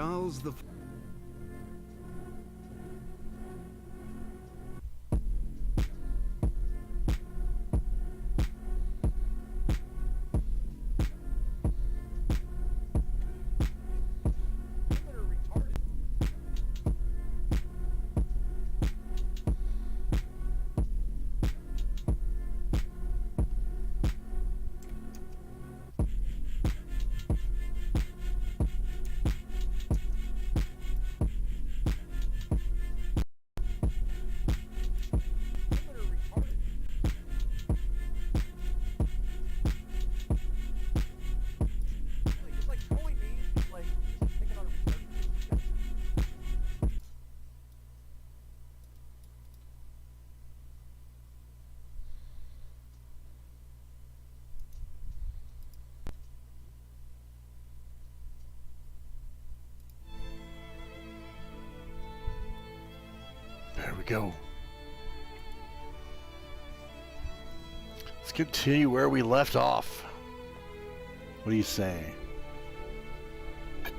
Charles the... There we go. Let's continue where we left off. What do you say? It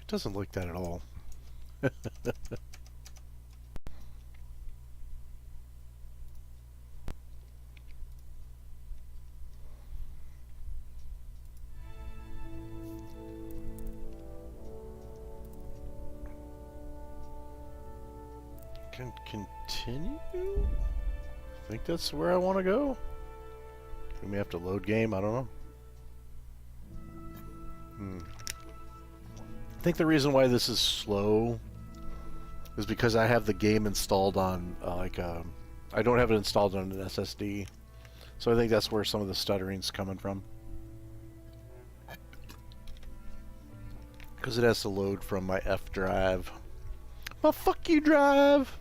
doesn't look that at all. Can continue? I think that's where I want to go. We may have to load game, I don't know. I think the reason why this is slow is because I have the game installed on I don't have it installed on an SSD. So I think that's where some of the stuttering's coming from. Because it has to load from my F drive. Well, fuck you, drive!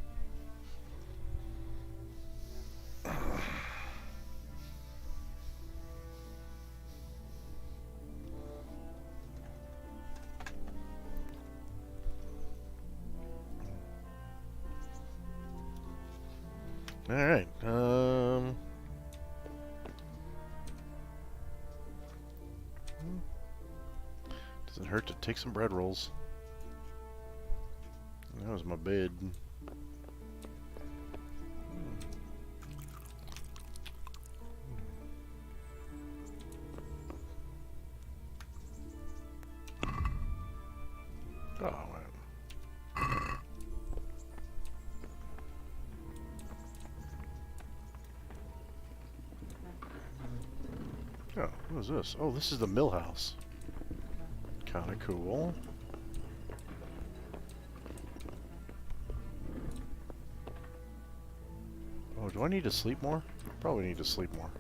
Alright, doesn't hurt to take some bread rolls. That was my bed. Oh, man. Oh, what is this? Oh, this is the mill house. Kinda cool. Oh, do I need to sleep more? Probably need to sleep more.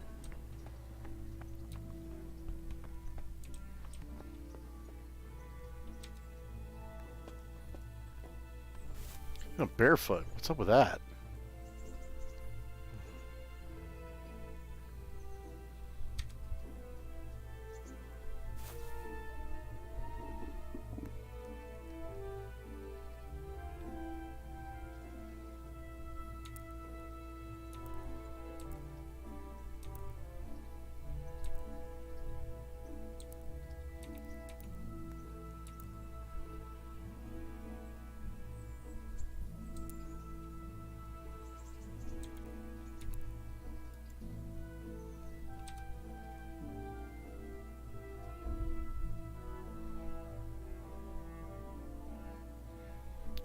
I'm barefoot. What's up with that?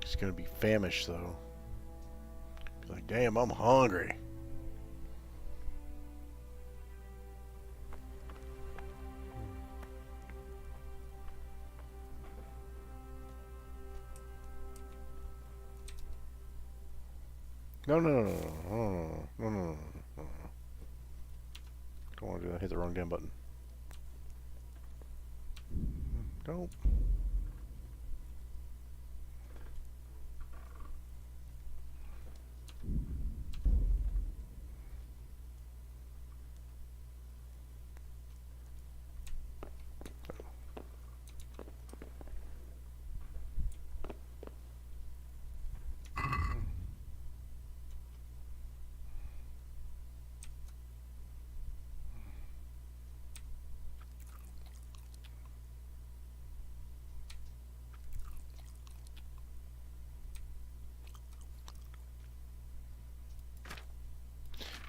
He's gonna be famished though. Be like, damn, I'm hungry. No, no, no, no, no, no, no, no, no. Don't want to do that. Hit the wrong damn button. Nope.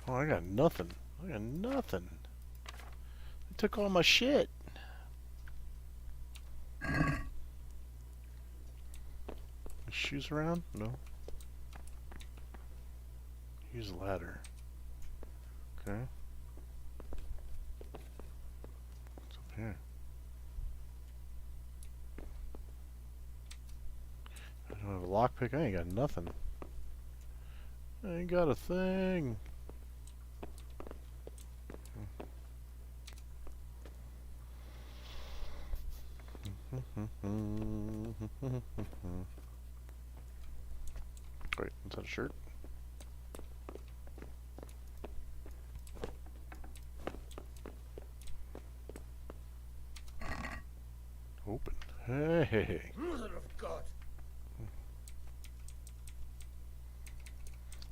Oh, I got nothing. I got nothing. They took all my shit. Shoes around? No. Use a ladder. Okay. What's up here? I don't have a lockpick. I ain't got nothing. I ain't got a thing. Wait, is that a shirt? Open. Hey. Mother of God.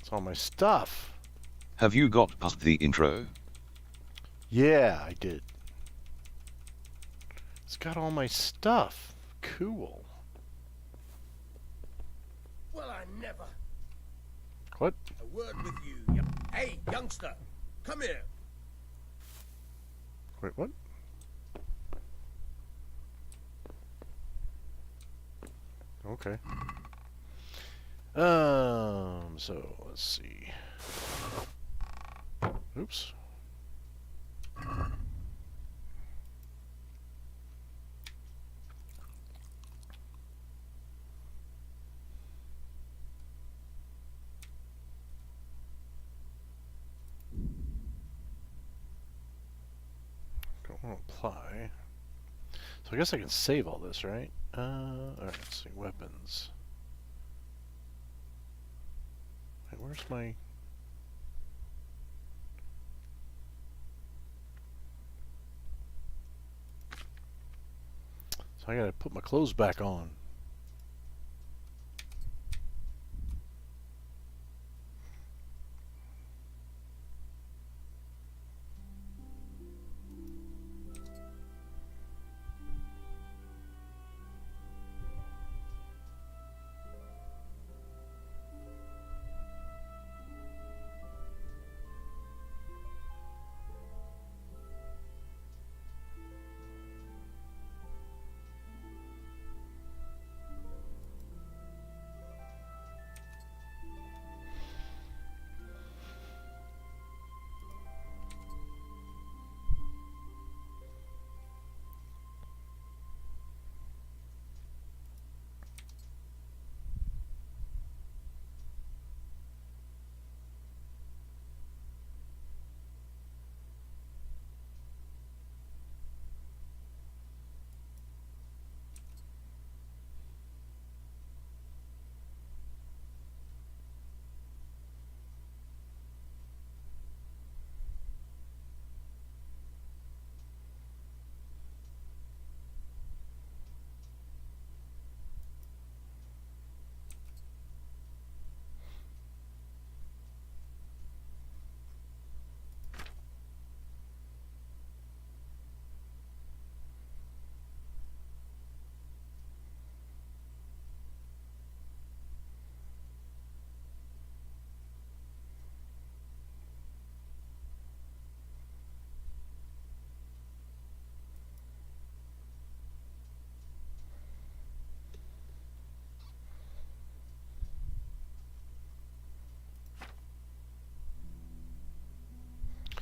It's all my stuff. Have you got past the intro? Yeah, I did. It's got all my stuff. Cool. Well, I never. What? A word with you. Hey, youngster. Come here. Wait, what? Okay. So let's see. Oops. Don't want to apply. So I guess I can save all this, right? Alright, let's see. Weapons. Wait, where's my... So I gotta put my clothes back on.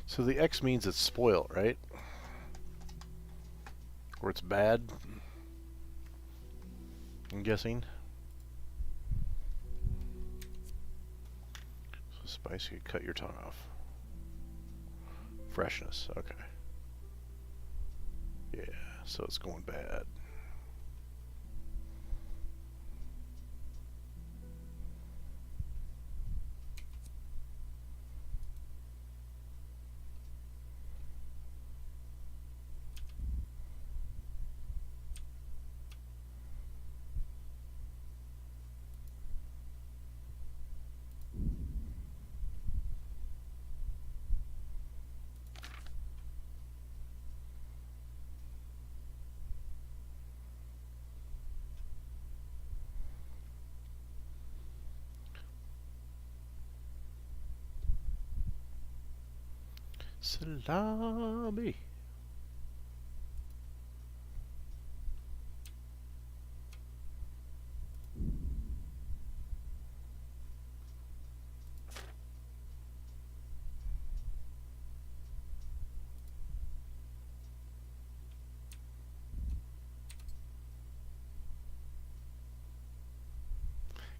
So the X means it's spoiled, right? Or it's bad, I'm guessing. So spicy, cut your tongue off. Freshness, okay. Yeah, so it's going bad. Salami.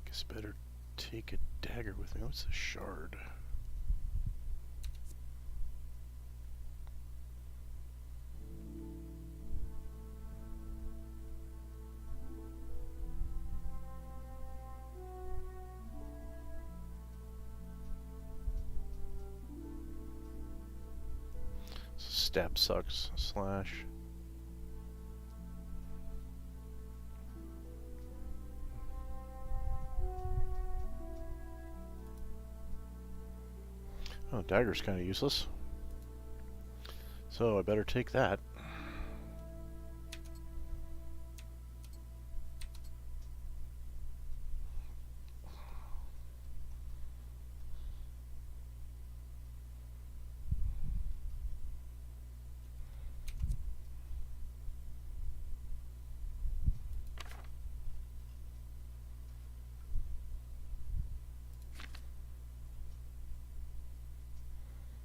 Guess better take a dagger with me. What's a shard? Stab sucks. Slash. Oh, dagger's kind of useless. So I better take that.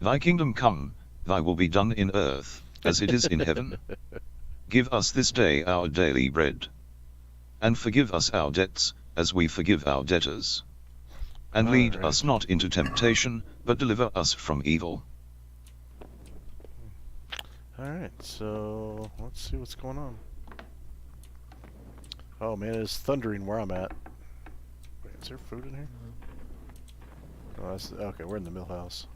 Thy kingdom come, thy will be done in earth, as it is in heaven. Give us this day our daily bread. And forgive us our debts, as we forgive our debtors. And lead us not into temptation, but deliver us from evil. Alright, so let's see what's going on. Oh man, it's thundering where I'm at. Wait, is there food in here? Oh, that's, okay, we're in the mill house.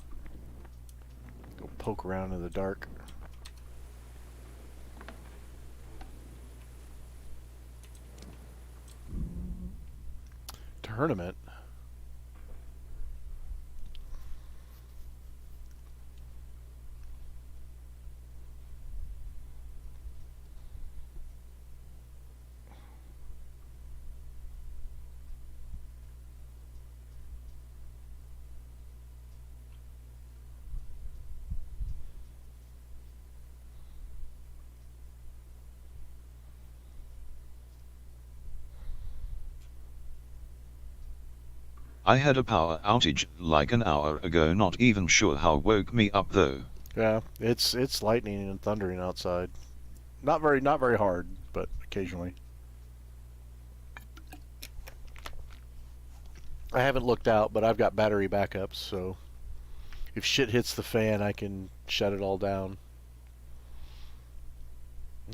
Go poke around in the dark. Tournament? I had a power outage like an hour ago, not even sure how woke me up though. Yeah, it's lightning and thundering outside. Not very hard, but occasionally. I haven't looked out, but I've got battery backups, so if shit hits the fan, I can shut it all down.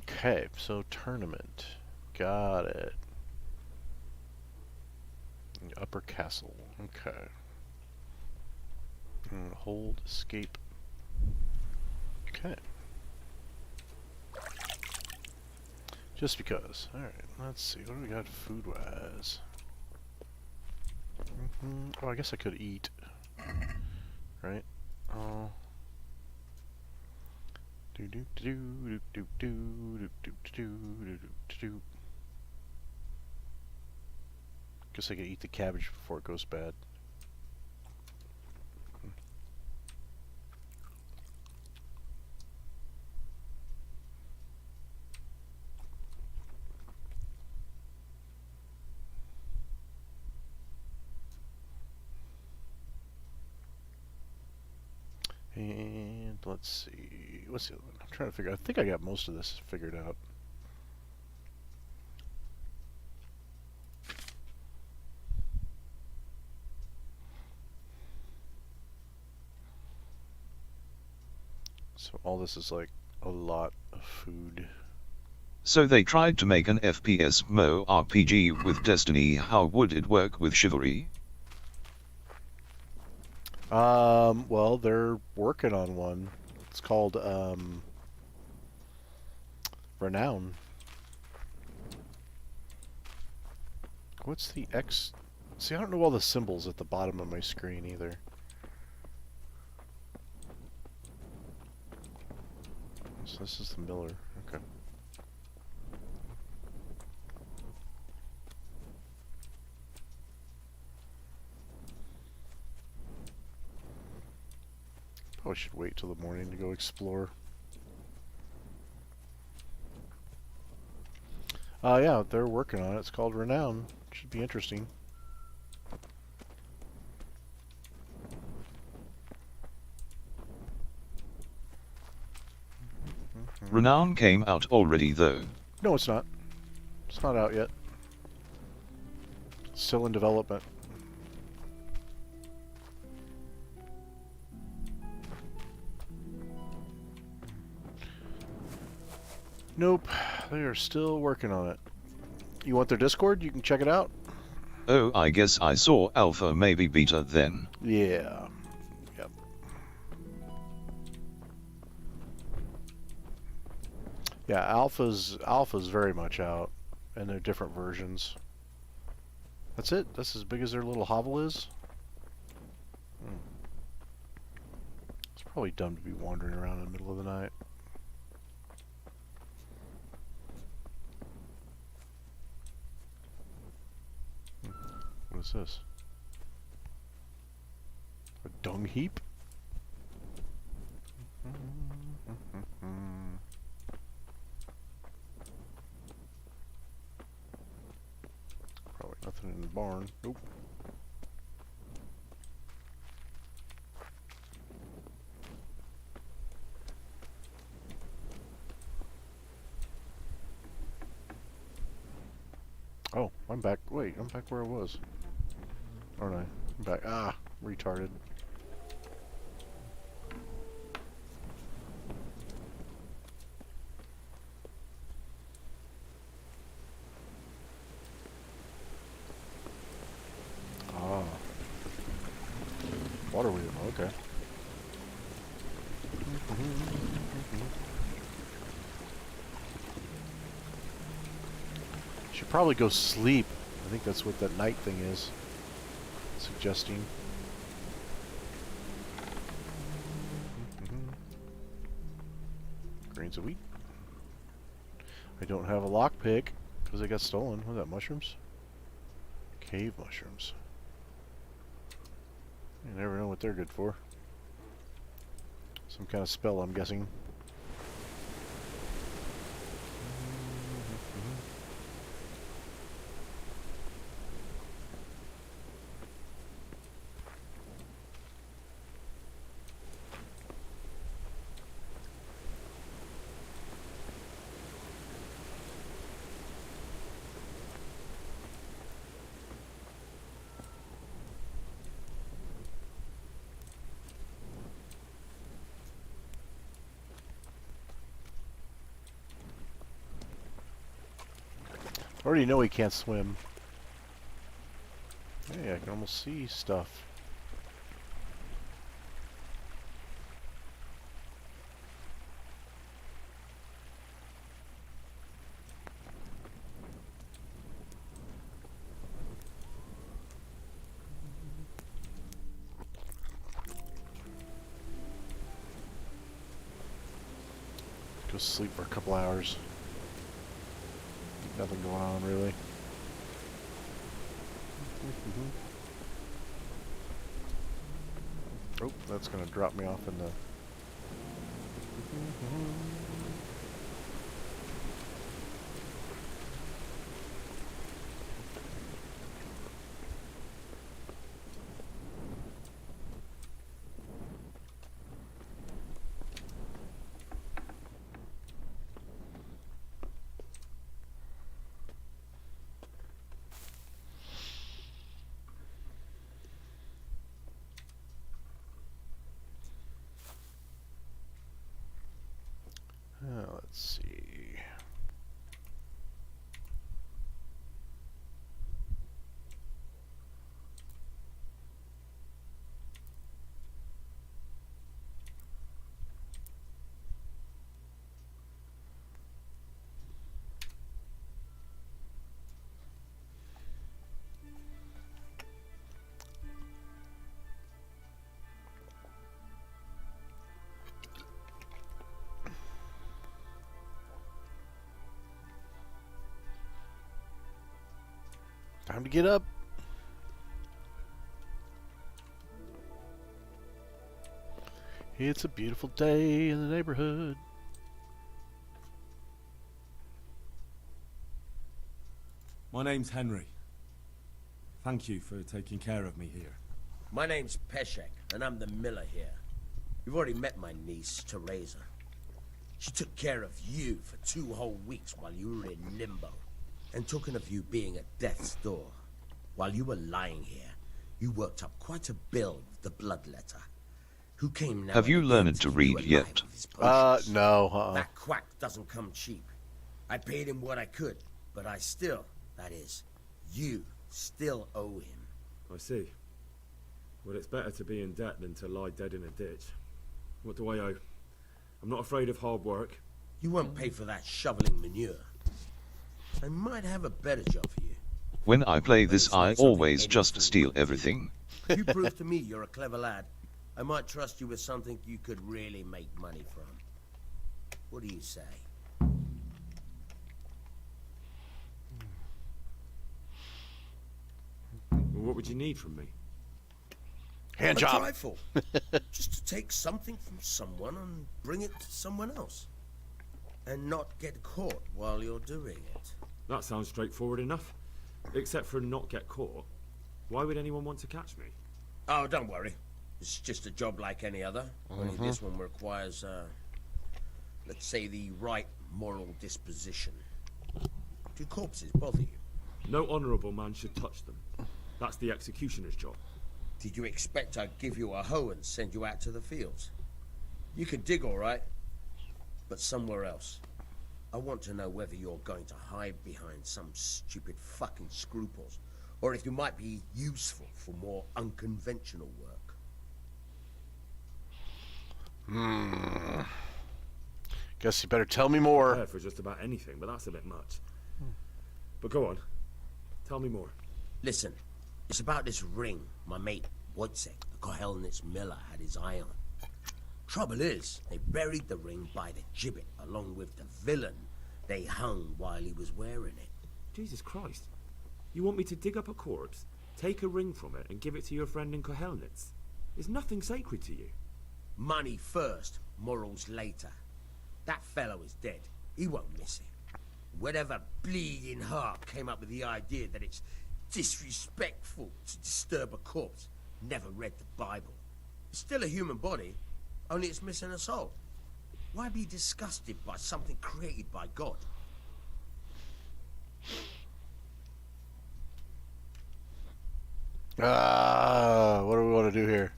Okay, so tournament. Got it. Upper castle. Okay. And hold escape. Okay. Just because. Alright, let's see. What do we got food wise? Oh, I guess I could eat. Right? Oh. Do do do do do do do do do do do do. Guess I could eat the cabbage before it goes bad. And let's see, what's the other one? I'm trying to figure. I think I got most of this figured out. So all this is like a lot of food. So they tried to make an FPS MMO RPG with Destiny. How would it work with Chivalry? Well, they're working on one. It's called Renown. What's the X? See, I don't know all the symbols at the bottom of my screen either. So this is the Miller. Okay. Probably should wait till the morning to go explore. Yeah, they're working on it. It's called Renown. Should be interesting. Renown came out already though. No, it's not. It's not out yet. Still in development. Nope, they are still working on it. You want their Discord? You can check it out. Oh, I guess I saw alpha, maybe beta then. Yeah. Yep. Yeah, alpha's very much out, and they're different versions. That's it? That's as big as their little hovel is? It's probably dumb to be wandering around in the middle of the night. What is this? A dung heap? Probably nothing in the barn. Nope. Oh, I'm back. Wait, I'm back where I was. Aren't I? I'm back. Ah, retarded. Ah. Water wheel, okay. Should probably go sleep. I think that's what that night thing is suggesting. Grains of wheat. I don't have a lockpick because they got stolen. What is that, mushrooms? Cave mushrooms. You never know what they're good for. Some kind of spell, I'm guessing. I already know he can't swim. Hey, I can almost see stuff. Go sleep for a couple hours. Nothing going on really. Oh, that's gonna drop me off in the... let's see. Time to get up. It's a beautiful day in the neighborhood. My name's Henry. Thank you for taking care of me here. My name's Peshek, and I'm the miller here. You've already met my niece, Teresa. She took care of you for 2 whole weeks while you were in limbo. And talking of you being at death's door, while you were lying here, you worked up quite a bill with the bloodletter. Who came now? Have you and learned again to keep read you alive yet? with his potions? No. That quack doesn't come cheap. I paid him what I could, but I still, that is, you still owe him. I see. Well, it's better to be in debt than to lie dead in a ditch. What do I owe? I'm not afraid of hard work. You won't pay for that shoveling manure. I might have a better job for you. When I play this, It's I not something always any just fool steal could do. everything. If you prove to me you're a clever lad, I might trust you with something you could really make money from. What do you say? Well, what would you need from me? Hand A job. trifle. Just to take something from someone and bring it to someone else. And not get caught while you're doing it. That sounds straightforward enough. Except for not get caught. Why would anyone want to catch me? Oh, don't worry. It's just a job like any other. Only this one requires, let's say, the right moral disposition. Do corpses bother you? No honourable man should touch them. That's the executioner's job. Did you expect I'd give you a hoe and send you out to the fields? You can dig all right, but somewhere else. I want to know whether you're going to hide behind some stupid fucking scruples, or if you might be useful for more unconventional work. Guess you better tell me more. Prepare for just about anything, but that's a bit much. But go on. Tell me more. Listen, it's about this ring my mate Wojciech, the Kohelnitz miller, had his eye on. Trouble is, they buried the ring by the gibbet along with the villain they hung while he was wearing it. Jesus Christ. You want me to dig up a corpse, take a ring from it, and give it to your friend in Kohelnitz? Is nothing sacred to you? Money first, morals later. That fellow is dead. He won't miss it. Whatever bleeding heart came up with the idea that it's disrespectful to disturb a corpse never read the Bible. It's still a human body, only it's missing a soul. Why be disgusted by something created by God? What do we want to do here?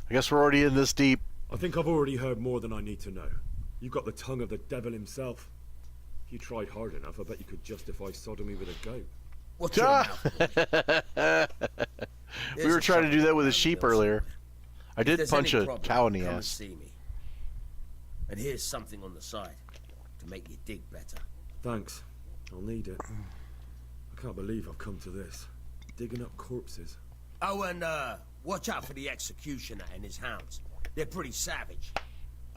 I guess we're already in this deep. I think I've already heard more than I need to know. You've got the tongue of the devil himself. If you tried hard enough, I bet you could justify sodomy with a goat. What's your mouth, boy? We were trying to do that with a sheep earlier. I If did there's punch any a problem, cow in the come and ass. see me. And here's something on the side to make you dig better. Thanks. I'll need it. I can't believe I've come to this. Digging up corpses. Oh, and watch out for the executioner and his hounds. They're pretty savage.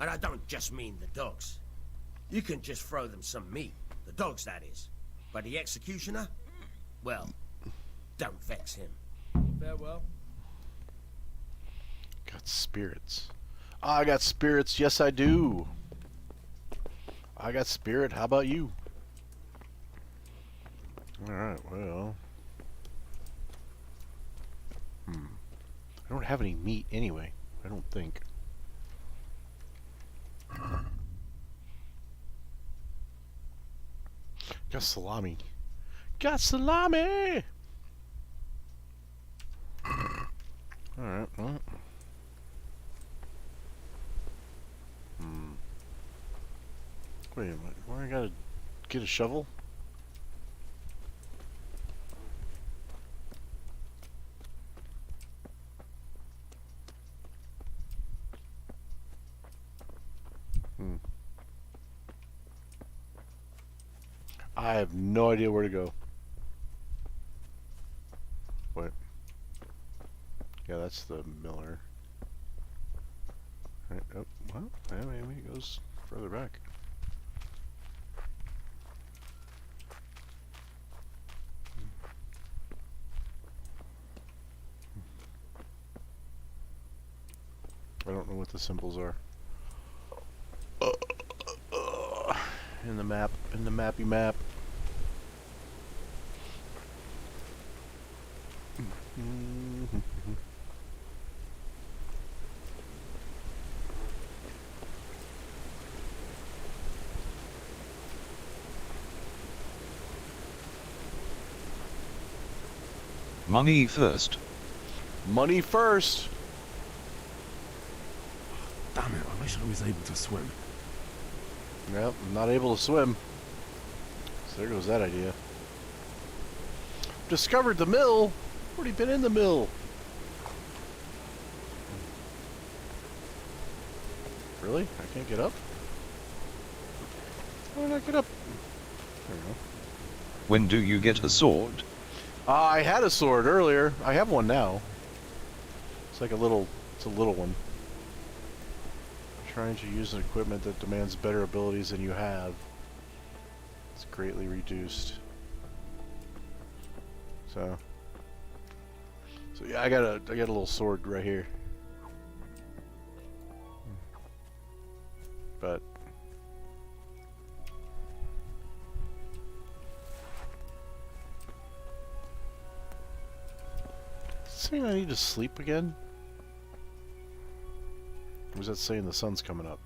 And I don't just mean the dogs. You can just throw them some meat. The dogs, that is. But the executioner? Well, don't vex him. Farewell. Got spirits. I got spirits. Yes, I do. I got spirit. How about you? Alright, well. I don't have any meat anyway. I don't think. Got salami. Got salami! Alright, well. Wait a minute. Where I gotta get a shovel? I have no idea where to go. What? Yeah, that's the miller. Right, oh, well, yeah, maybe it goes further back. I don't know what the symbols are. In the map, in the mappy map. Money first. Money first. Damn it, I wish I was able to swim. Yep, I'm not able to swim. So there goes that idea. Discovered the mill. Already been in the mill. Really? I can't get up? Why did I get up? There we go. When do you get a sword? I had a sword earlier. I have one now. It's like a little one. Trying to use an equipment that demands better abilities than you have. It's greatly reduced. So yeah, I got a little sword right here. But saying I need to sleep again? Or was that saying the sun's coming up?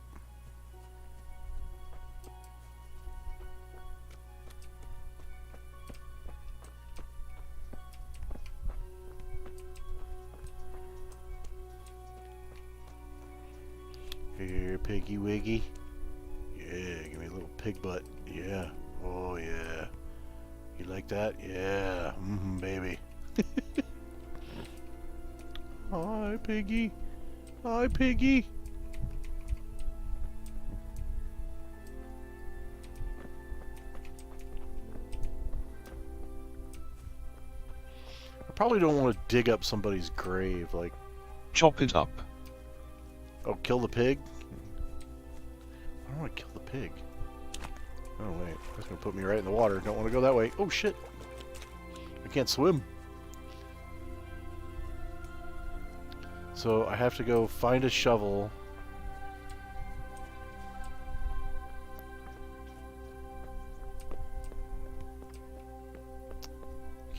Here, piggy wiggy. Yeah, give me a little pig butt. Yeah. Oh, yeah. You like that? Yeah. Baby. Hi, piggy. Hi, piggy. I probably don't want to dig up somebody's grave, like... Chop it up. Oh, kill the pig? I don't want to kill the pig. Oh, wait. That's going to put me right in the water. Don't want to go that way. Oh, shit. I can't swim. So I have to go find a shovel.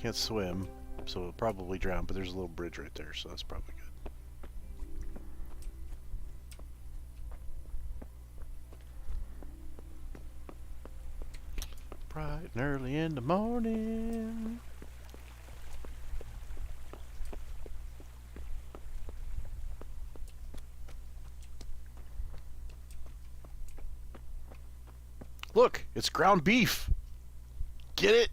Can't swim, so I'll probably drown, but there's a little bridge right there, so that's probably good. Bright and early in the morning. Look, it's ground beef. Get it?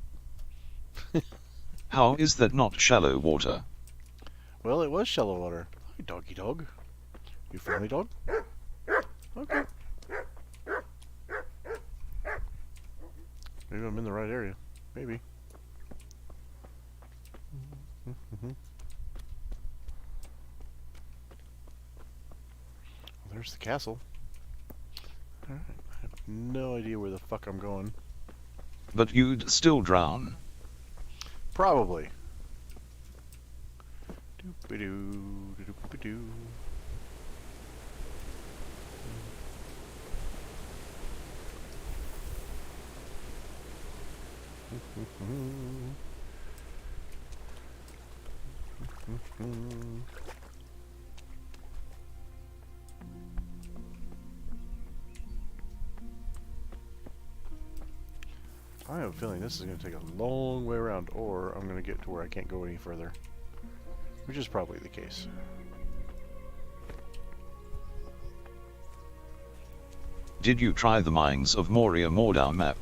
How is that not shallow water? Well, it was shallow water. Hi, doggy dog. You friendly dog? Okay. Maybe I'm in the right area. Maybe. Well, there's the castle. Alright. I have no idea where the fuck I'm going. But you'd still drown. Probably. Doop-a-doo, doop-a-doo. I have a feeling this is going to take a long way around, or I'm going to get to where I can't go any further. Which is probably the case. Did you try the Mines of Moria Mordor map?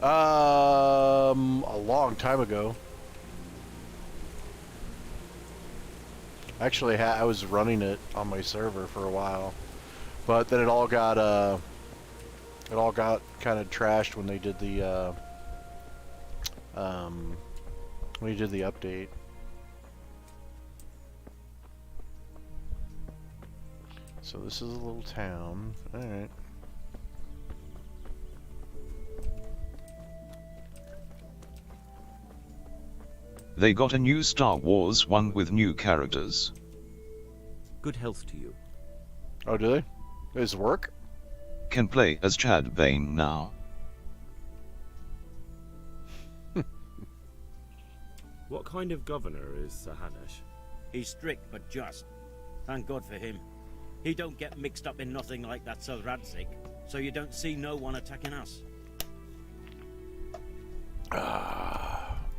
A long time ago. Actually, I was running it on my server for a while, but then it all got kind of trashed when they did the update. So this is a little town. All right. They got a new Star Wars one with new characters. Good health to you. Oh, do they? Does it work? Can play as Chad Bane now. What kind of governor is Sir Hanush? He's strict but just. Thank God for him. He don't get mixed up in nothing like that Sir Radzig, so you don't see no one attacking us.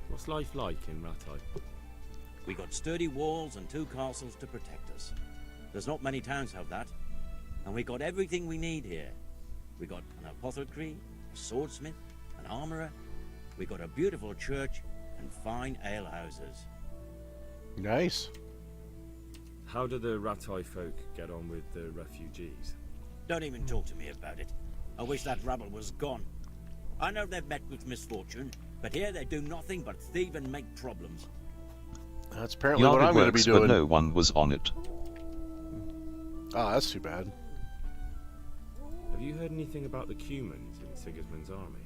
What's life like in Rattay? We got sturdy walls and 2 castles to protect us. There's not many towns have that. And we got everything we need here. We got an apothecary, a swordsmith, an armorer. We got a beautiful church and fine alehouses. Nice. How do the Rattay folk get on with the refugees? Don't even talk to me about it. I wish that rabble was gone. I know they've met with misfortune, but here they do nothing but thieve and make problems. That's apparently what I'm going to be works, doing. but no one was on it. Oh, that's too bad. Have you heard anything about the Cumans in Sigismund's army?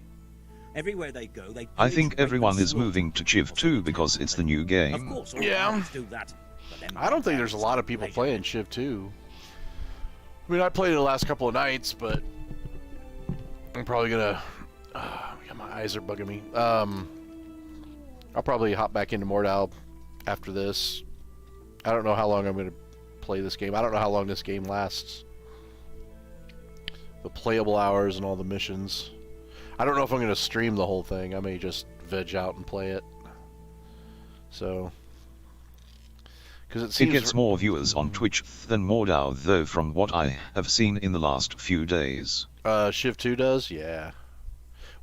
Everywhere they go, they I pillage, think rape, everyone and is slaughter. moving to Civ 2 because it's the new Of game. course, all Yeah. armies do that. But them I don't think there's a lot of people pleasure. playing Shiv 2. I mean, I played it the last couple of nights, but I'm probably gonna. My eyes are bugging me. I'll probably hop back into Mordau after this. I don't know how long I'm gonna play this game. I don't know how long this game lasts. The playable hours and all the missions. I don't know if I'm gonna stream the whole thing. I may just veg out and play it. So. Because it It seems gets more viewers on Twitch than Mordau, though, from what I have seen in the last few days. Shiv 2 does? Yeah.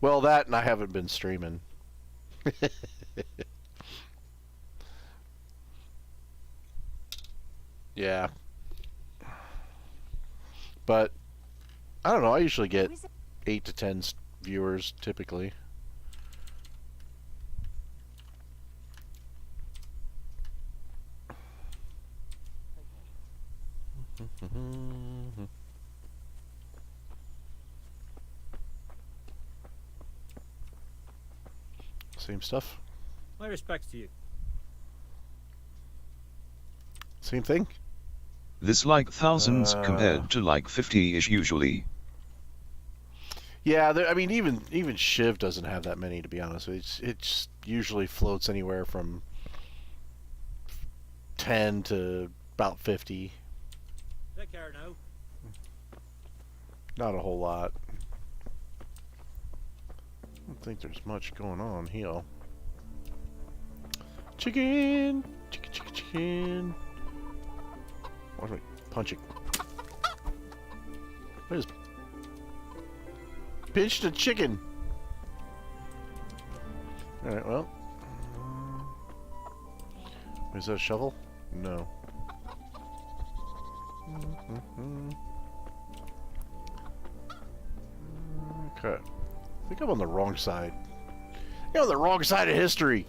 Well, that and I haven't been streaming. Yeah. But, I don't know, I usually get 8 to 10 viewers, typically. Same stuff. My respects to you. Same thing. This like thousands compared to like 50-ish usually. Yeah, I mean, even Shiv doesn't have that many, to be honest. It's usually floats anywhere from 10 to about 50. Take care now. Not a whole lot. I don't think there's much going on here. Chicken! Chicken, chicken, chicken. Why am I punching? I just pinched a chicken. Alright, well. Is that a shovel? No. Okay. I think I'm on the wrong side. You're on the wrong side of history.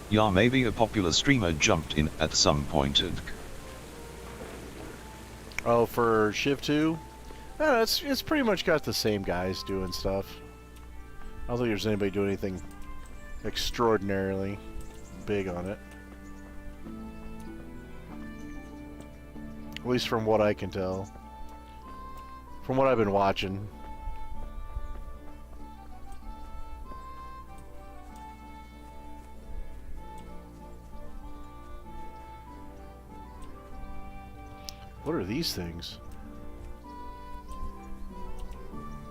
Yeah, maybe a popular streamer jumped in at some point. Oh, for Shiv 2? No, it's pretty much got the same guys doing stuff. I don't think there's anybody doing anything extraordinarily big on it. At least from what I can tell. From what I've been watching. What are these things?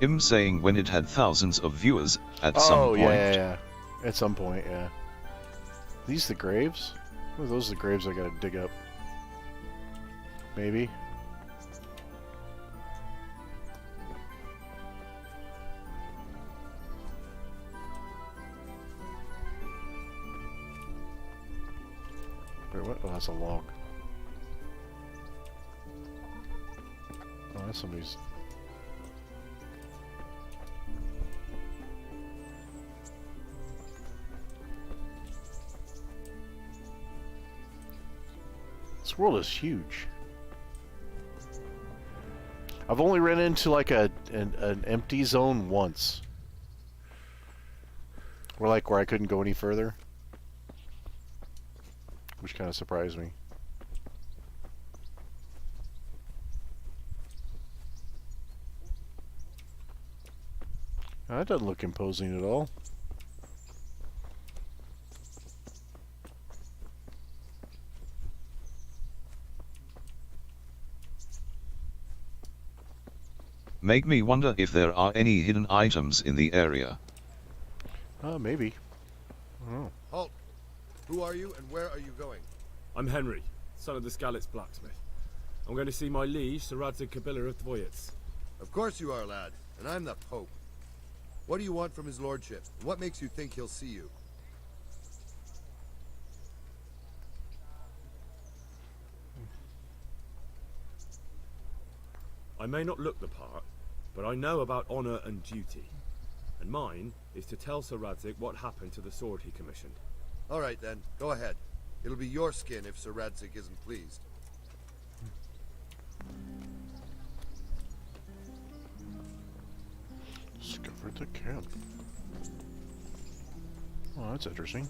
Him saying when it had thousands of viewers at some point. Yeah. At some point, yeah. These the graves? Oh, those are the graves I gotta dig up. Maybe. Wait, what? Oh, that's a log. Oh, that's somebody's... This world is huge. I've only ran into like an empty zone once. Where I couldn't go any further. Which kind of surprised me. That doesn't look imposing at all. Make me wonder if there are any hidden items in the area. Maybe. I don't know. Halt! Who are you and where are you going? I'm Henry, son of the Skalitz blacksmith. I'm going to see my liege, Sir Radzig Kobyla of Dvoyitz. Of course you are, lad, and I'm the Pope. What do you want from his lordship? What makes you think he'll see you? I may not look the part, but I know about honor and duty. And mine is to tell Sir Radzig what happened to the sword he commissioned. All right then, go ahead. It'll be your skin if Sir Radzig isn't pleased. Discovered the camp. Oh, that's interesting.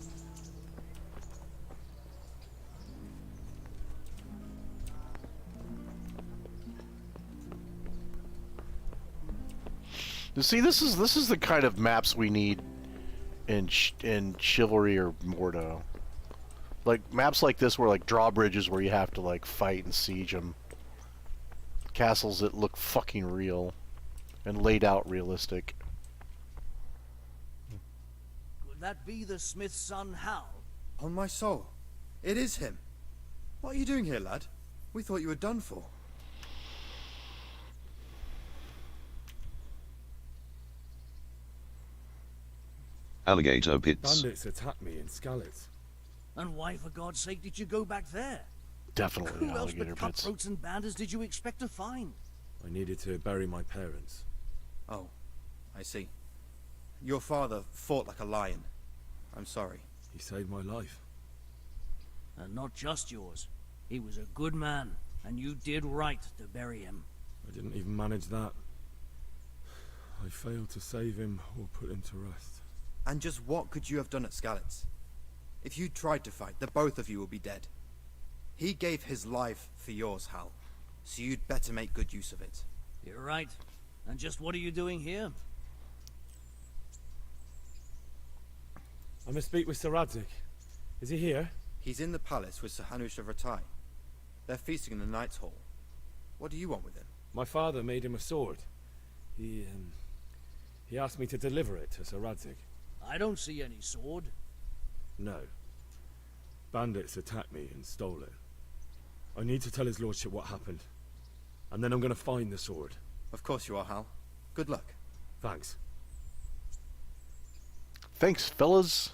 You see, this is the kind of maps we need in Chivalry or Mordo. Like maps like this, where like drawbridges where you have to like fight and siege them. Castles that look fucking real and laid out realistic. Could that be the smith's son, Hal? On my soul, it is him. What are you doing here, lad? We thought you were done for. Alligator pits. Bandits attacked me in Skalitz. And why, for God's sake, did you go back there? Definitely Who else alligator but pits. cutthroats and bandits did you expect to find? I needed to bury my parents. Oh, I see. Your father fought like a lion. I'm sorry. He saved my life. And not just yours. He was a good man, and you did right to bury him. I didn't even manage that. I failed to save him or put him to rest. And just what could you have done at Skalitz? If you tried to fight, the both of you will be dead. He gave his life for yours, Hal. So you'd better make good use of it. You're right. And just what are you doing here? I must speak with Sir Radzig. Is he here? He's in the palace with Sir Hanush of Ratai. They're feasting in the Knight's Hall. What do you want with him? My father made him a sword. He asked me to deliver it to Sir Radzig. I don't see any sword. No. Bandits attacked me and stole it. I need to tell his lordship what happened. And then I'm going to find the sword. Of course you are, Hal. Good luck. Thanks. Thanks, fellas.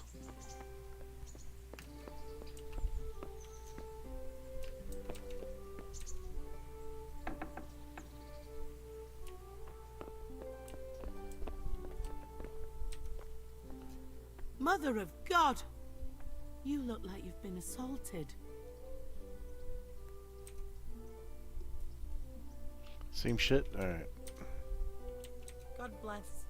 Mother of God! You look like you've been assaulted. Same shit? Alright. God bless.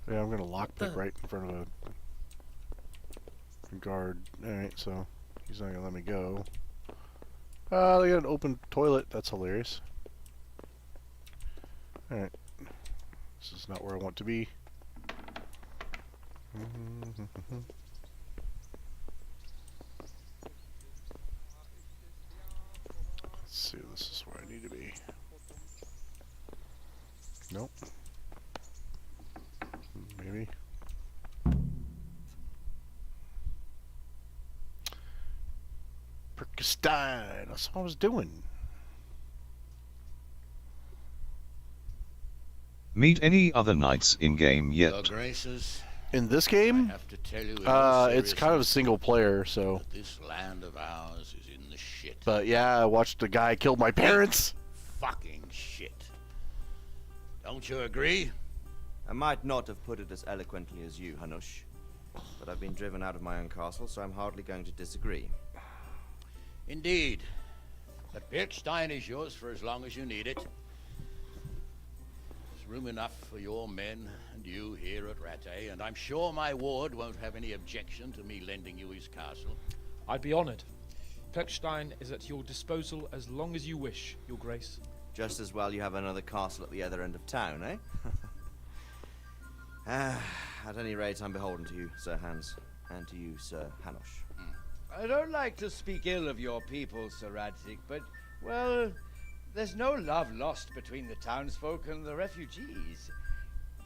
Yeah, I'm gonna lockpick right in front of a guard. Alright, so he's not gonna let me go. They got an open toilet. That's hilarious. Alright. This is not where I want to be. Let's see, this is where I need to be. Nope. Maybe. Perkstein, that's what I was doing. Meet any other knights in game yet? Your Graces, In this game, I have to tell you in all it's kind of a single player, so. that this land of ours is in the shit. But yeah, I watched a guy kill my parents. Fucking shit. Don't you agree? I might not have put it as eloquently as you, Hanush. but I've been driven out of my own castle, so I'm hardly going to disagree. Indeed. But Birkstein is yours for as long as you need it. There's room enough for your men and you here at Rattay, and I'm sure my ward won't have any objection to me lending you his castle. I'd be honored. Birkstein is at your disposal as long as you wish, Your Grace. Just as well you have another castle at the other end of town, eh? At any rate, I'm beholden to you, Sir Hans, and to you, Sir Hanush. I don't like to speak ill of your people, Sir Radzig, but, well, there's no love lost between the townsfolk and the refugees.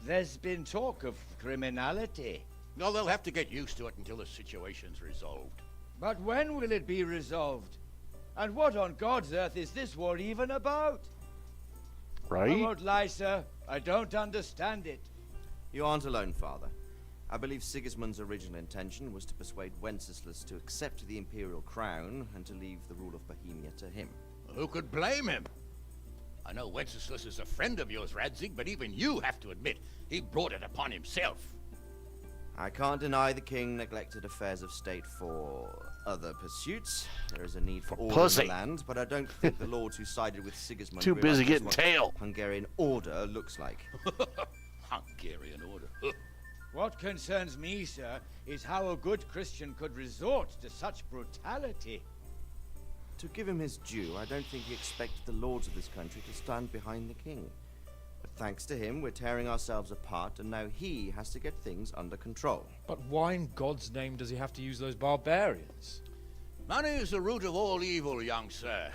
There's been talk of criminality. No, they'll have to get used to it until the situation's resolved. But when will it be resolved? And what on God's earth is this war even about? Right? I won't lie, sir. I don't understand it. You aren't alone, Father. I believe Sigismund's original intention was to persuade Wenceslas to accept the imperial crown and to leave the rule of Bohemia to him. Who could blame him? I know Wenceslas is a friend of yours, Radzig, but even you have to admit he brought it upon himself. I can't deny the king neglected affairs of state for other pursuits. There is a need for order in the land, but I don't think the lords who sided with Sigismund Too busy realized getting what tail. Hungarian order looks like. Hungarian order. What concerns me, sir, is how a good Christian could resort to such brutality. To give him his due, I don't think he expected the lords of this country to stand behind the king. But thanks to him, we're tearing ourselves apart, and now he has to get things under control. But why in God's name does he have to use those barbarians? Money is the root of all evil, young sir.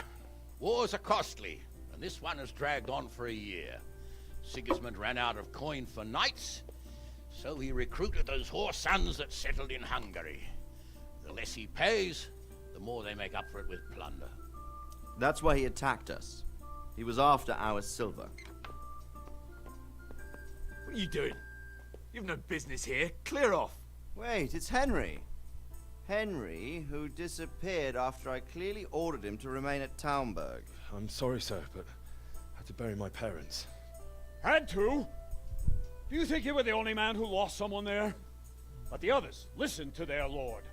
Wars are costly, and this one has dragged on for a year. Sigismund ran out of coin for knights, so he recruited those whore sons that settled in Hungary. The less he pays, the more they make up for it with plunder. That's why he attacked us. He was after our silver. What are you doing? You've no business here. Clear off. Wait, it's Henry. Henry, who disappeared after I clearly ordered him to remain at Taunberg. I'm sorry, sir, but I had to bury my parents. Had to? Do you think you were the only man who lost someone there? But the others listened to their lord.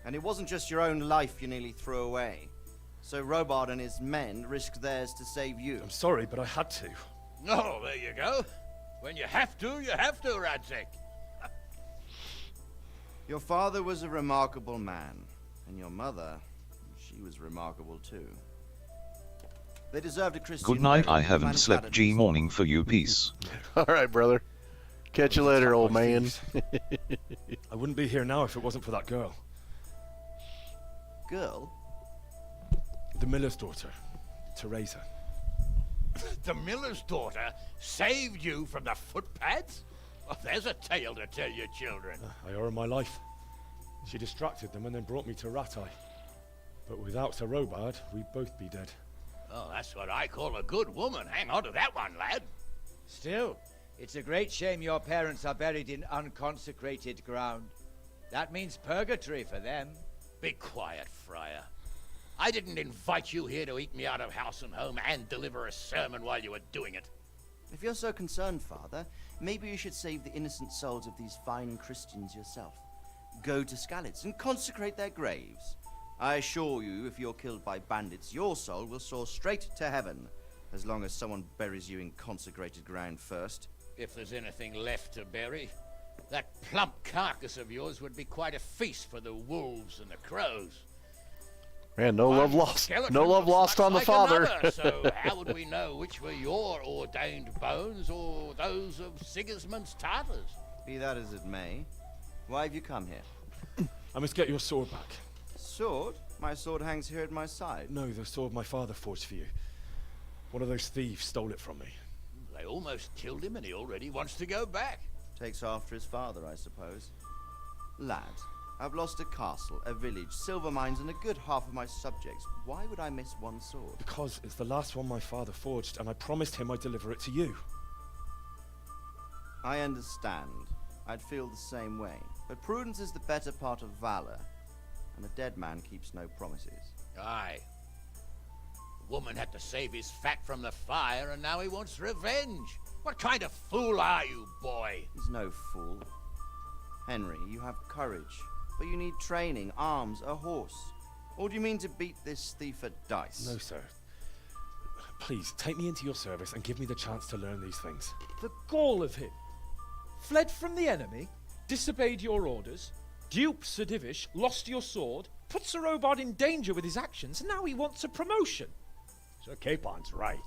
And it wasn't just your own life you nearly threw away. So Robard and his men risked theirs to save you. I'm sorry, but I had to. Oh, there you go. When you have to, Radzig. Your father was a remarkable man, and your mother, she was remarkable too. They deserved a Christian. Good night, burial. I haven't slept. G morning for you, peace. All right, brother. Catch you later, old man. I wouldn't be here now if it wasn't for that girl. Girl? The miller's daughter, Teresa. The miller's daughter saved you from the footpads? Well, there's a tale to tell your children. I owe her my life. She distracted them and then brought me to Rattay. But without Sir Robard, we'd both be dead. Oh, that's what I call a good woman. Hang on to that one, lad. Still, it's a great shame your parents are buried in unconsecrated ground. That means purgatory for them. Be quiet, Friar. I didn't invite you here to eat me out of house and home and deliver a sermon while you were doing it. If you're so concerned, Father, maybe you should save the innocent souls of these fine Christians yourself. Go to Skalitz and consecrate their graves. I assure you, if you're killed by bandits, your soul will soar straight to heaven, as long as someone buries you in consecrated ground first. If there's anything left to bury, that plump carcass of yours would be quite a feast for the wolves and the crows. Man, no love lost. No love lost on the father. Another, so how would we know which were your ordained bones or those of Sigismund's Tartars? Be that as it may, why have you come here? I must get your sword back. Sword? My sword hangs here at my side. No, the sword my father forged for you. One of those thieves stole it from me. They almost killed him and he already wants to go back. Takes after his father, I suppose. Lad, I've lost a castle, a village, silver mines, and a good half of my subjects. Why would I miss one sword? Because it's the last one my father forged, and I promised him I'd deliver it to you. I understand. I'd feel the same way. But prudence is the better part of valor, and a dead man keeps no promises. Aye. The woman had to save his fat from the fire, and now he wants revenge. What kind of fool are you, boy? He's no fool. Henry, you have courage, but you need training, arms, a horse. Or do you mean to beat this thief at dice? No, sir. Please, take me into your service and give me the chance to learn these things. The gall of him. Fled from the enemy, disobeyed your orders, duped Sir Divish, lost your sword, put Sir Robard in danger with his actions, and now he wants a promotion. Sir Capon's right.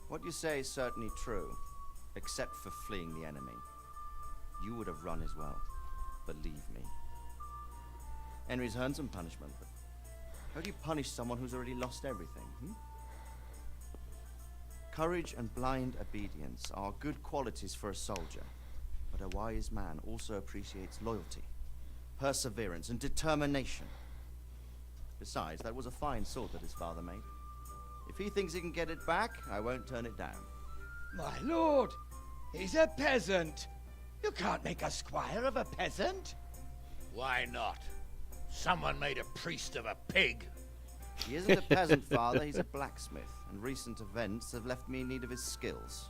What you say is certainly true, except for fleeing the enemy. You would have run as well, believe me. Henry's earned some punishment, but how do you punish someone who's already lost everything? Courage and blind obedience are good qualities for a soldier, but a wise man also appreciates loyalty, perseverance, and determination. Besides, that was a fine sword that his father made. If he thinks he can get it back, I won't turn it down. My lord, he's a peasant. You can't make a squire of a peasant. Why not? Someone made a priest of a pig. He isn't a peasant, father, he's a blacksmith, and recent events have left me in need of his skills.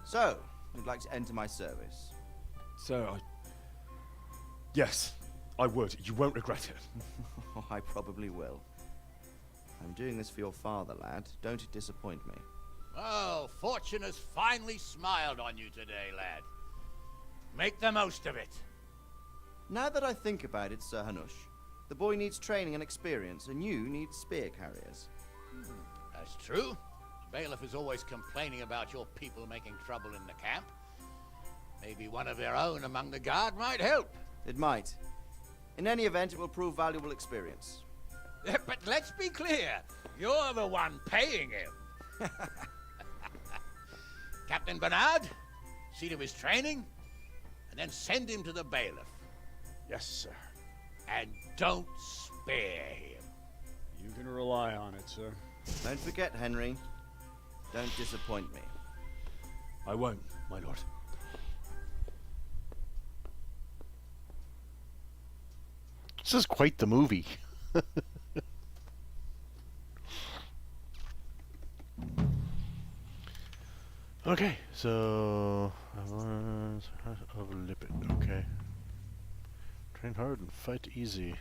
So, you'd like to enter my service? Sir, Yes, I would. You won't regret it. I probably will. I'm doing this for your father, lad. Don't it disappoint me. Oh, fortune has finally smiled on you today, lad. Make the most of it. Now that I think about it, Sir Hanush, the boy needs training and experience, and you need spear carriers. That's true. The bailiff is always complaining about your people making trouble in the camp. Maybe one of their own among the guard might help. It might. In any event, it will prove valuable experience. But let's be clear. You're the one paying him. Captain Bernard, see to his training, and then send him to the bailiff. Yes, sir. And don't spare him. You can rely on it, sir. Don't forget, Henry. Don't disappoint me. I won't, my lord. This is quite the movie. Okay, so of lipid. Okay, train hard and fight easy.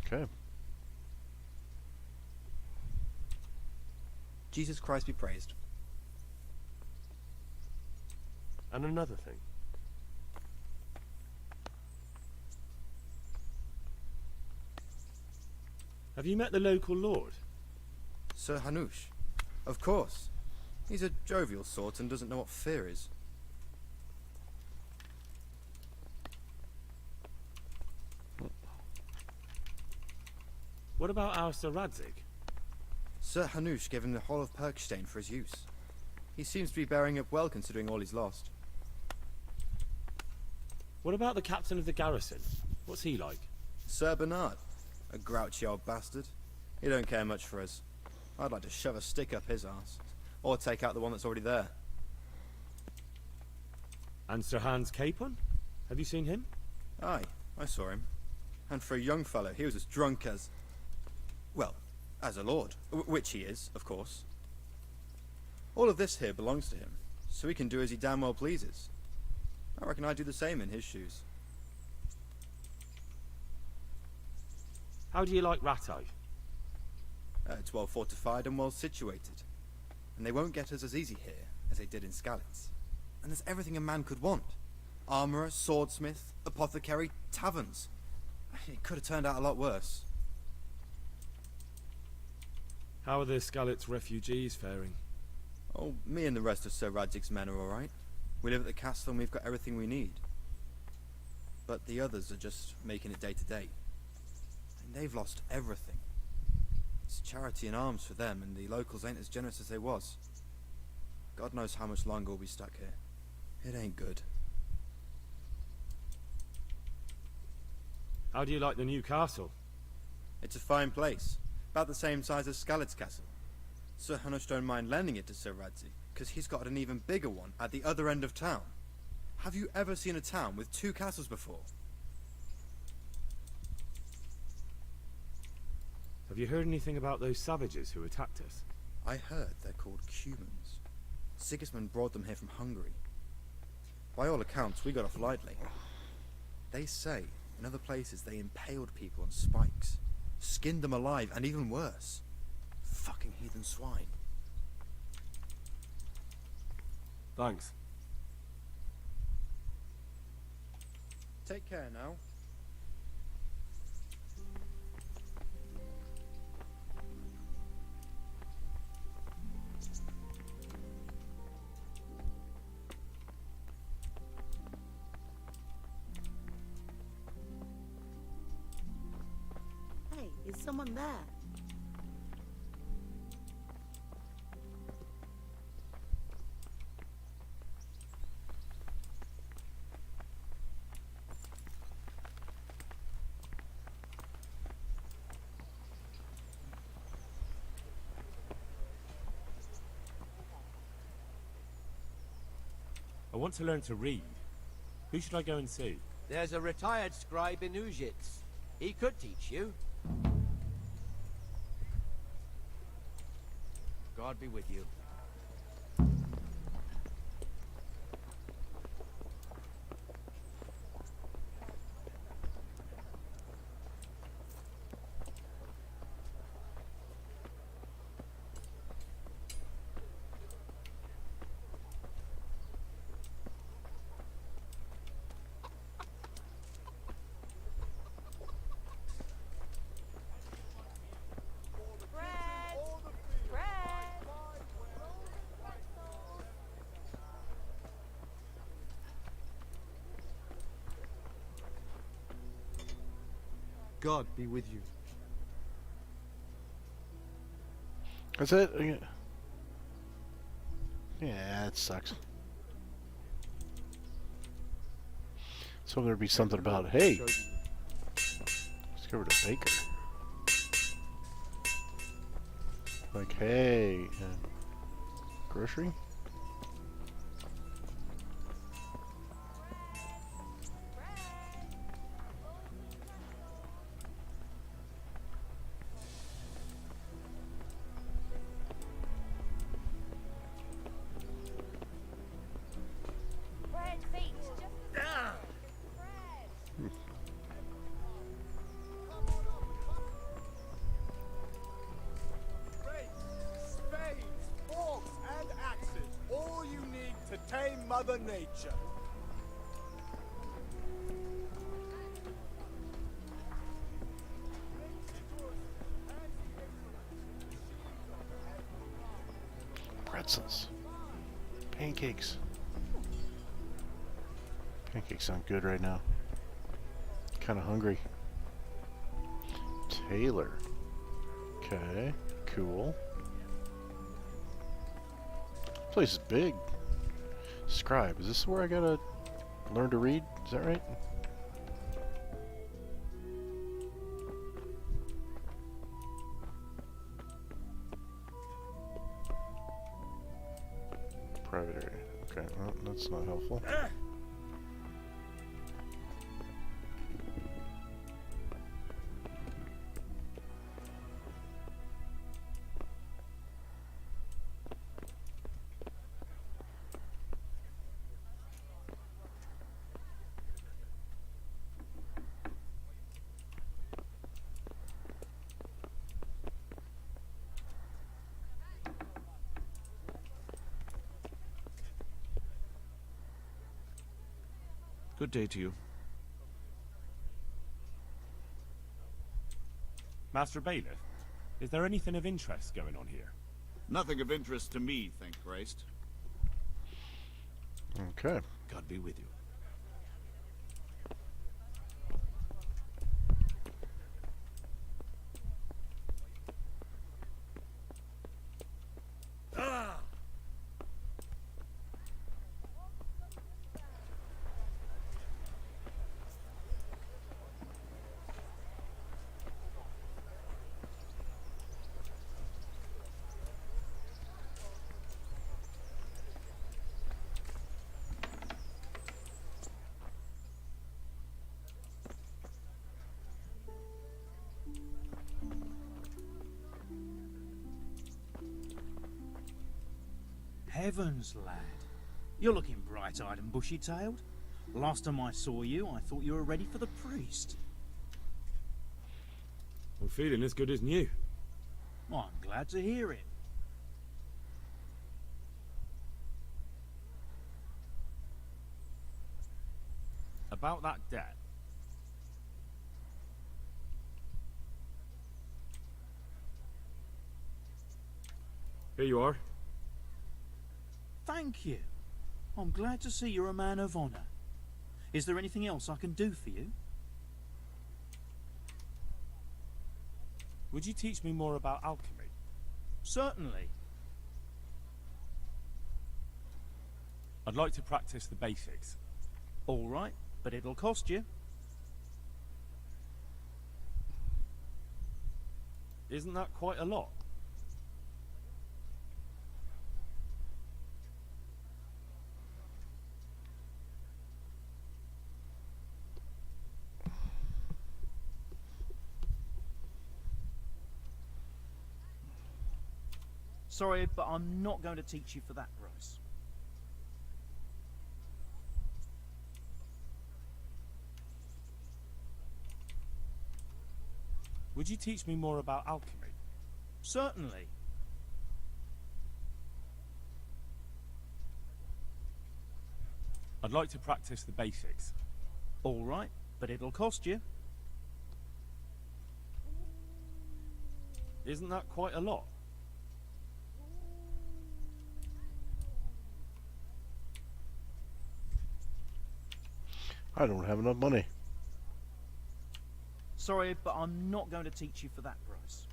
Okay. Jesus Christ be praised. And another thing. Have you met the local lord? Sir Hanush. Of course. He's a jovial sort and doesn't know what fear is. What about our Sir Radzig? Sir Hanush gave him the whole of Perkstein for his use. He seems to be bearing up well considering all he's lost. What about the captain of the garrison? What's he like? Sir Bernard. A grouchy old bastard. He don't care much for us. I'd like to shove a stick up his arse. Or take out the one that's already there. And Sir Hans Capon? Have you seen him? Aye, I saw him. And for a young fellow, he was as drunk as... well, as a lord. Which he is, of course. All of this here belongs to him, so he can do as he damn well pleases. I reckon I'd do the same in his shoes. How do you like Rattay? It's well fortified and well situated. And they won't get us as easy here as they did in Skalitz. And there's everything a man could want. Armourer, swordsmith, apothecary, taverns. It could have turned out a lot worse. How are the Skalitz refugees faring? Oh, me and the rest of Sir Radzig's men are alright. We live at the castle and we've got everything we need. But the others are just making it day to day. And they've lost everything. It's charity and arms for them, and the locals ain't as generous as they was. God knows how much longer we'll be stuck here. It ain't good. How do you like the new castle? It's a fine place. About the same size as Skalitz Castle. Sir Hanush don't mind lending it to Sir Radzig, because he's got an even bigger one at the other end of town. Have you ever seen a town with two castles before? Have you heard anything about those savages who attacked us? I heard they're called Cumans. Sigismund brought them here from Hungary. By all accounts, we got off lightly. They say in other places they impaled people on spikes, skinned them alive, and even worse. Fucking heathen swine. Thanks. Take care now. Hey, is someone there? I want to learn to read. Who should I go and see? There's a retired scribe in Ujits. He could teach you. God be with you. God be with you. That's it? Yeah, it sucks. So there'd be something about, hey, discovered a baker. Like, hey, grocery? Mother Nature. Pretzels. Pancakes. Pancakes sound good right now. Kind of hungry. Taylor. Okay, cool. Place is big. Scribe. Is this where I gotta learn to read? Is that right? Private area. Okay, well, that's not helpful. Good day to you. Master Bailiff, is there anything of interest going on here? Nothing of interest to me, thank Christ. Okay. God be with you. Heavens, lad. You're looking bright-eyed and bushy-tailed. Last time I saw you, I thought you were ready for the priest. I'm feeling as good as new. Well, I'm glad to hear it. About that debt. Here you are. Thank you. I'm glad to see you're a man of honor. Is there anything else I can do for you? Would you teach me more about alchemy? Certainly. I'd like to practice the basics. All right, but it'll cost you. Isn't that quite a lot? Sorry, but I'm not going to teach you for that price. Would you teach me more about alchemy? Certainly. I'd like to practice the basics. All right, but it'll cost you. Isn't that quite a lot? I don't have enough money. Sorry, but I'm not going to teach you for that price.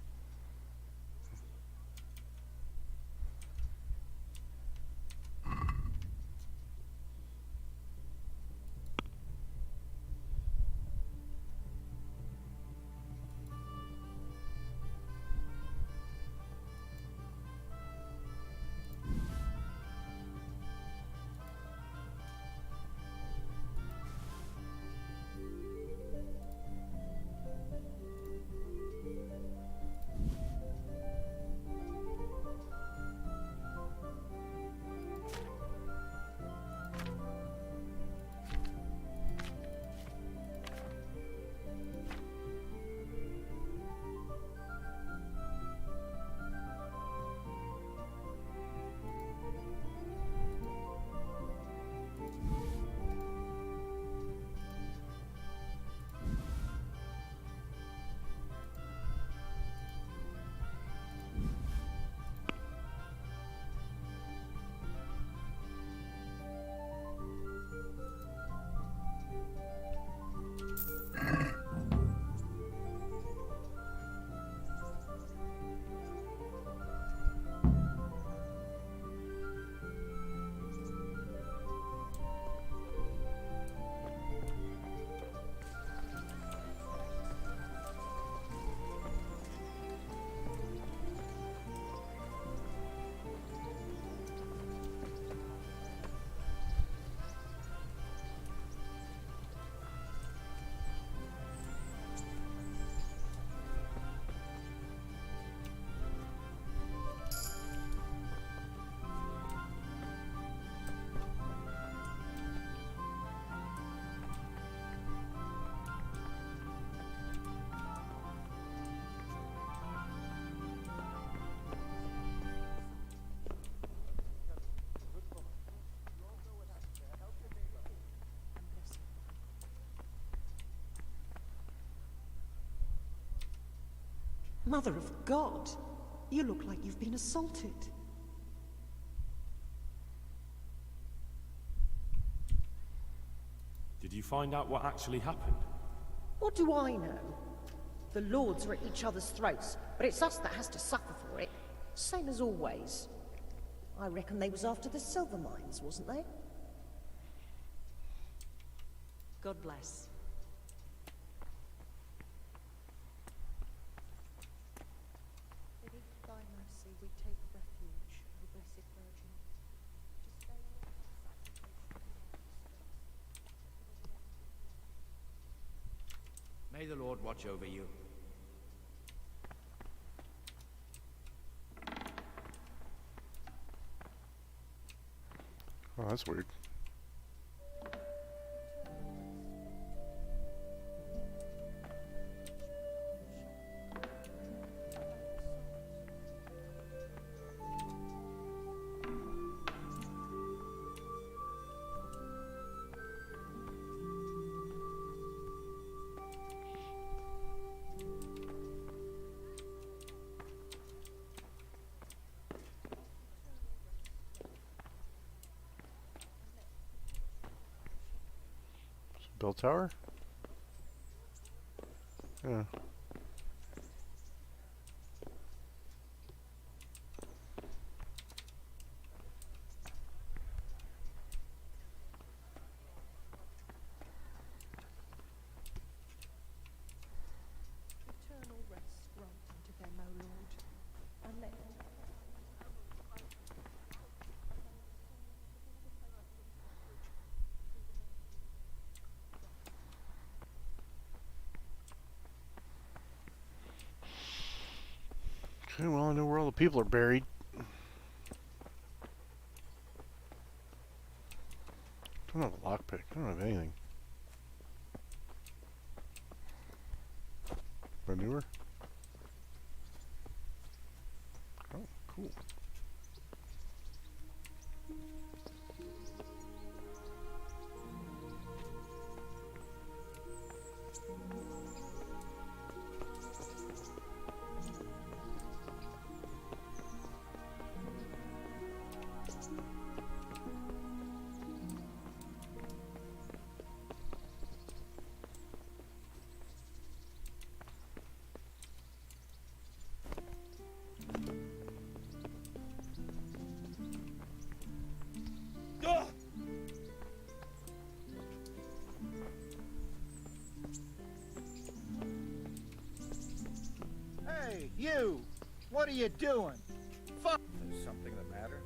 Mother of God, you look like you've been assaulted. Did you find out what actually happened? What do I know? The lords are at each other's throats, but it's us that has to suffer for it. Same as always. I reckon they was after the silver mines, wasn't they? God bless. Beneath thy mercy we take refuge, O Blessed Virgin. To stay May the Lord watch over you. Oh, that's weird. Bell tower? Yeah. Eternal rest grant unto them, O Lord, and let them Okay, well, I know where all the people are buried. Don't have a lockpick. I don't have anything. Manure? Oh, cool. Hey, you! What are you doing? Fuck! There's something the matter.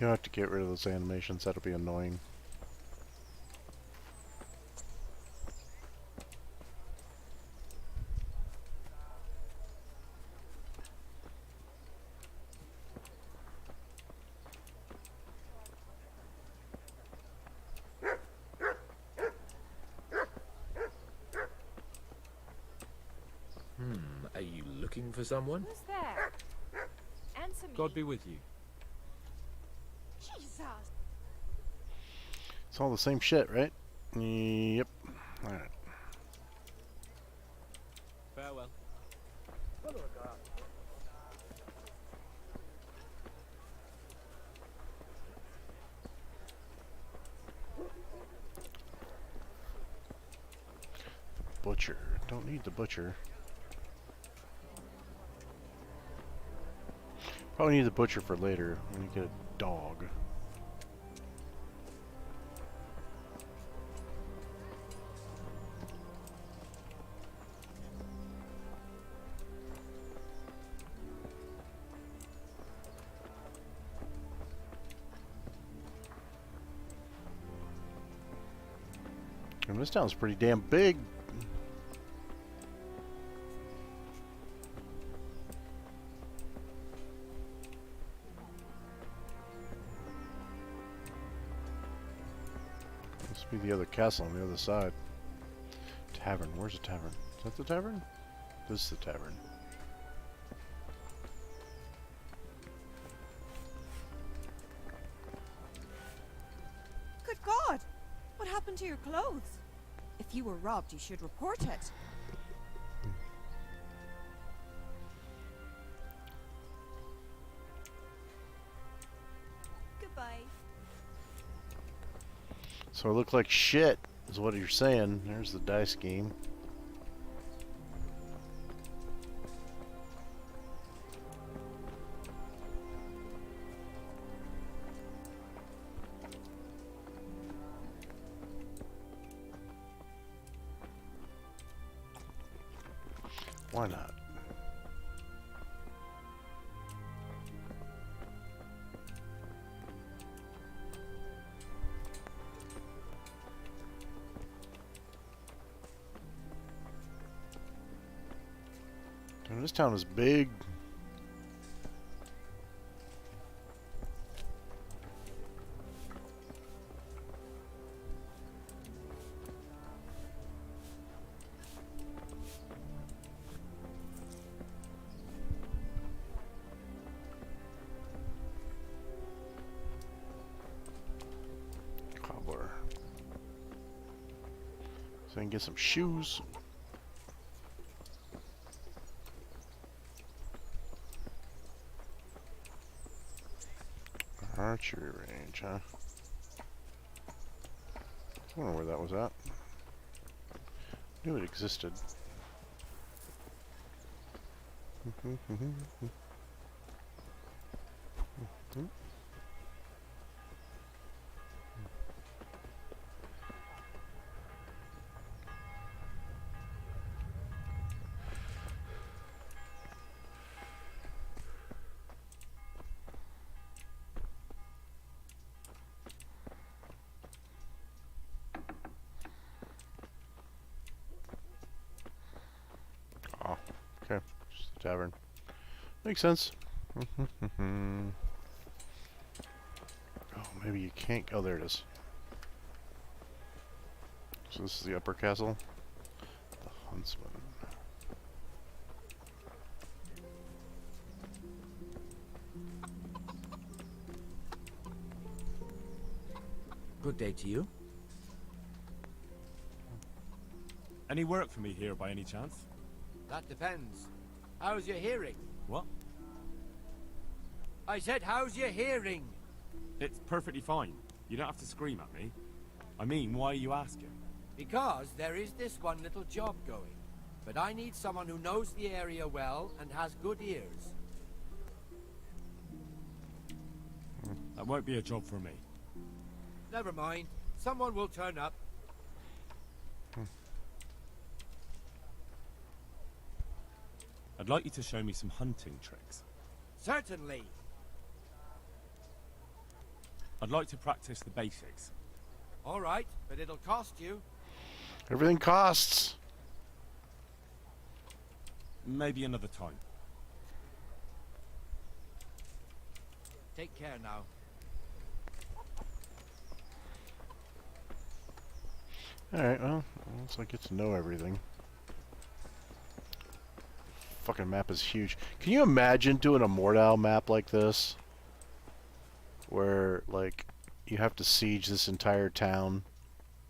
You'll have to get rid of those animations. That'll be annoying. Are you looking for someone? Who's there? Answer me. God be with you. Jesus. It's all the same shit, right? Yep. Alright. Farewell. Butcher. Don't need the butcher. Probably need the butcher for later when you get a dog. And this town's pretty damn big. Must be the other castle on the other side. Tavern. Where's the tavern? Is that the tavern? This is the tavern. Good God! What happened to your clothes? If you were robbed, you should report it. Goodbye. So I look like shit, is what you're saying. There's the dice game. Why not? This town is big. Cobbler. So I can get some shoes. Archery range, huh? I wonder where that was at. Knew it existed. Oh, okay. Just a tavern. Makes sense. Oh, maybe you can't. Oh, there it is. So this is the upper castle. The Huntsman. Good day to you. Any work for me here by any chance? That depends. How's your hearing? What? I said, how's your hearing? It's perfectly fine. You don't have to scream at me. I mean, why are you asking? Because there is this one little job going. But I need someone who knows the area well and has good ears. That won't be a job for me. Never mind. Someone will turn up. I'd like you to show me some hunting tricks. Certainly. I'd like to practice the basics. All right, but it'll cost you. Everything costs. Maybe another time. Take care now. Alright, well, once I get to know everything. Fucking map is huge. Can you imagine doing a Mordau map like this? Where, like, you have to siege this entire town.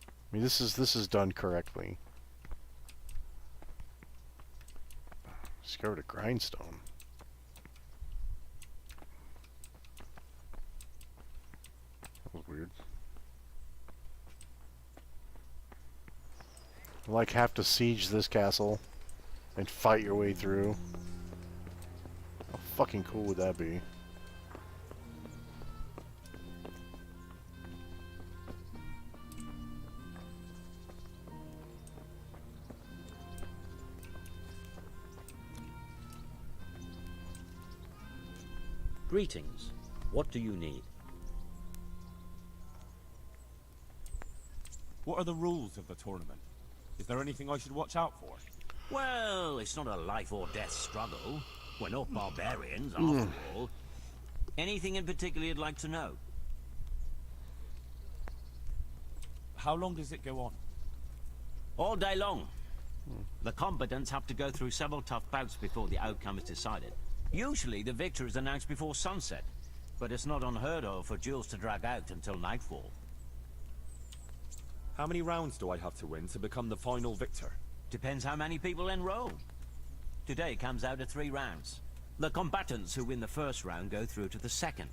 I mean, this is done correctly. Discovered a grindstone. That was weird. Like, have to siege this castle and fight your way through. How fucking cool would that be? Greetings. What do you need? What are the rules of the tournament? Is there anything I should watch out for? Well, it's not a life or death struggle. We're not barbarians, after all. Anything in particular you'd like to know? How long does it go on? All day long. The combatants have to go through several tough bouts before the outcome is decided. Usually the victor is announced before sunset, but it's not unheard of for duels to drag out until nightfall. How many rounds do I have to win to become the final victor? Depends how many people enroll. Today comes out of 3 rounds. The combatants who win the first round go through to the second,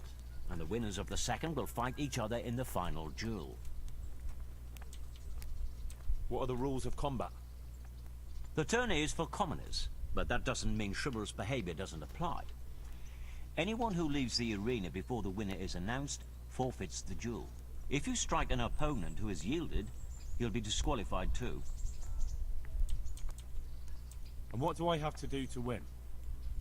and the winners of the second will fight each other in the final duel. What are the rules of combat? The tourney is for commoners, but that doesn't mean chivalrous behavior doesn't apply. Anyone who leaves the arena before the winner is announced forfeits the duel. If you strike an opponent who has yielded, he'll be disqualified too. And what do I have to do to win?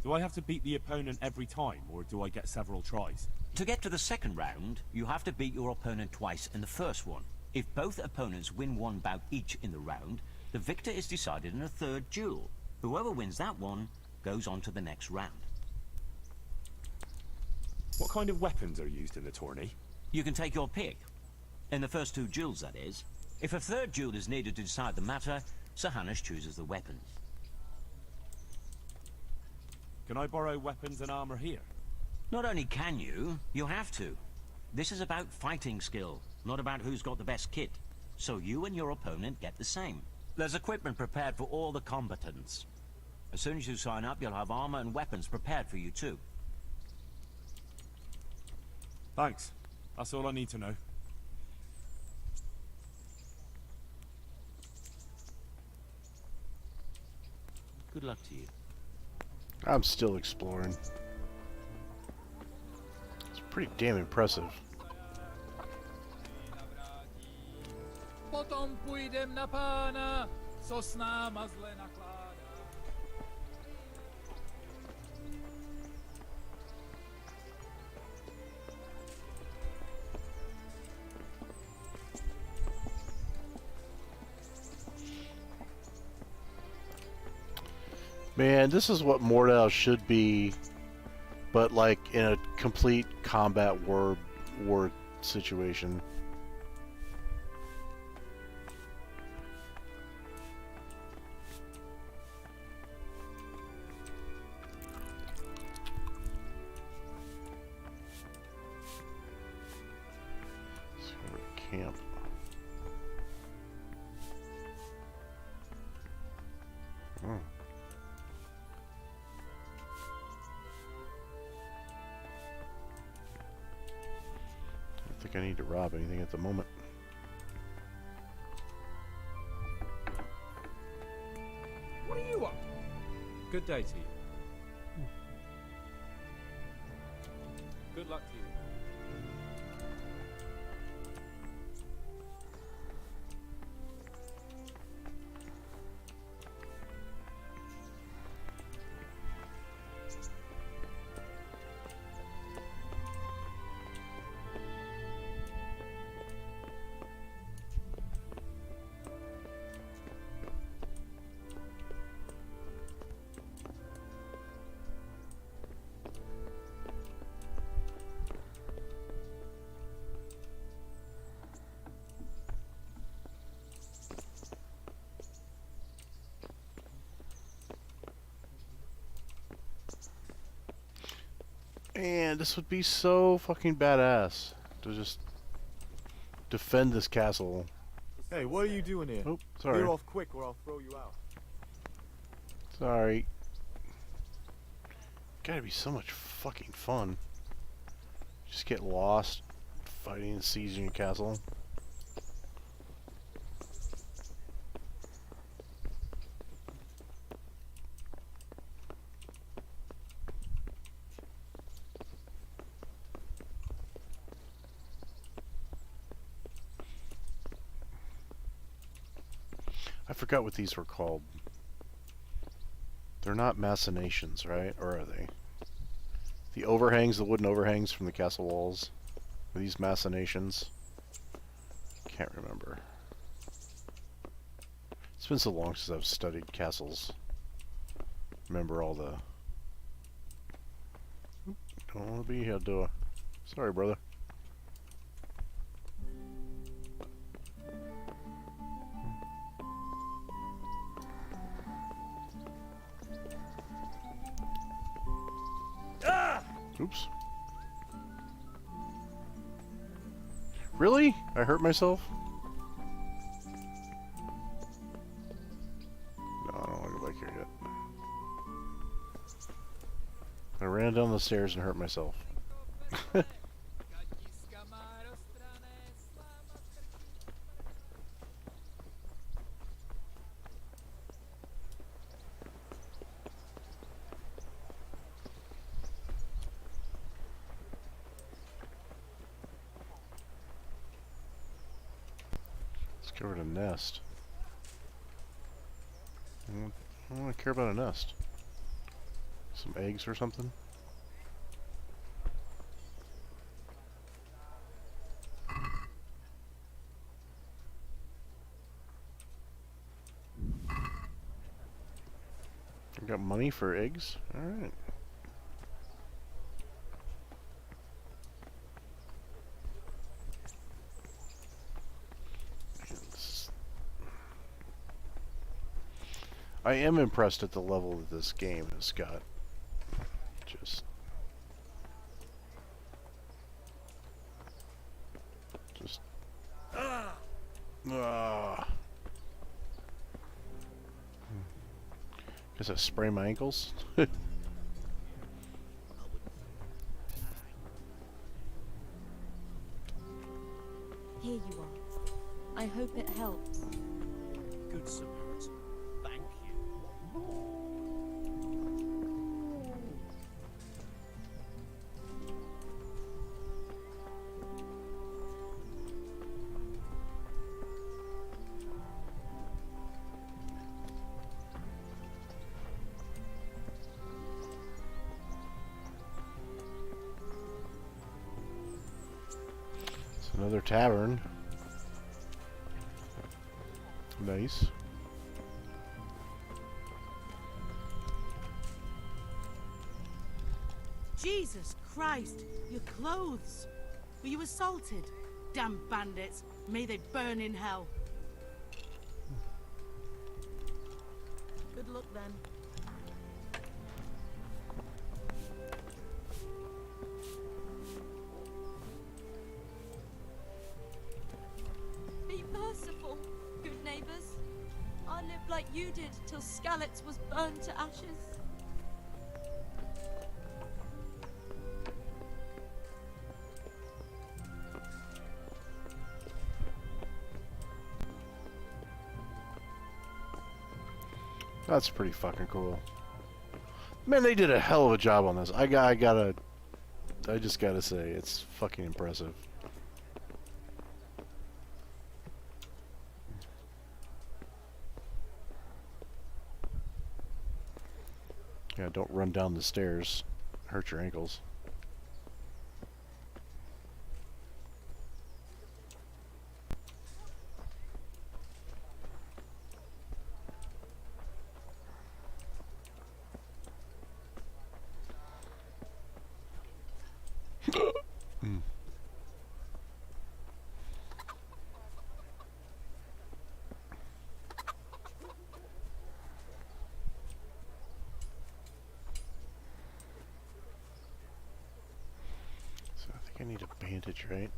Do I have to beat the opponent every time, or do I get several tries? To get to the second round, you have to beat your opponent twice in the first one. If both opponents win 1 bout each in the round, the victor is decided in a third duel. Whoever wins that one goes on to the next round. What kind of weapons are used in the tourney? You can take your pick. In the first 2 duels, that is. If a third duel is needed to decide the matter, Sir Hanush chooses the weapons. Can I borrow weapons and armor here? Not only can you, you have to. This is about fighting skill, not about who's got the best kit. So you and your opponent get the same. There's equipment prepared for all the combatants. As soon as you sign up, you'll have armor and weapons prepared for you too. Thanks. That's all I need to know. Good luck to you. I'm still exploring. It's pretty damn impressive. Potom půjdem na pána, co s náma zle nakládá. Man, this is what Mordau should be, but like in a complete combat war situation. Camp. Oh. I don't think I need to rob anything at the moment. What are you up to? Good day to you. Good luck to you. And this would be so fucking badass to just defend this castle. Hey, what are you doing here? Oh, sorry. Clear off quick or I'll throw you out. Sorry. Gotta be so much fucking fun. Just get lost fighting and sieging a castle. I forgot what these were called. They're not machinations, right? Or are they? The overhangs, the wooden overhangs from the castle walls. Are these machinations? Can't remember. It's been so long since I've studied castles. Remember all the... Don't want to be here, do I? Sorry, brother. Oops. Really? I hurt myself? No, I don't want to go back here yet. I ran down the stairs and hurt myself. Discovered a nest. I don't want to care about a nest. Some eggs or something? I got money 20 for eggs. All right. I am impressed at the level that this game has got. Just Guess I sprained my ankles. Here you are. I hope it helps. Good Samaritan. Thank you. It's another tavern. Nice. Jesus Christ, your clothes. Were you assaulted? Damn bandits. May they burn in hell. Good luck then. Be merciful, good neighbors. I lived like you did till Skalitz was burned to ashes. That's pretty fucking cool. Man, they did a hell of a job on this. I just gotta say, it's fucking impressive. Yeah, don't run down the stairs. Hurt your ankles. I need a bandage, right?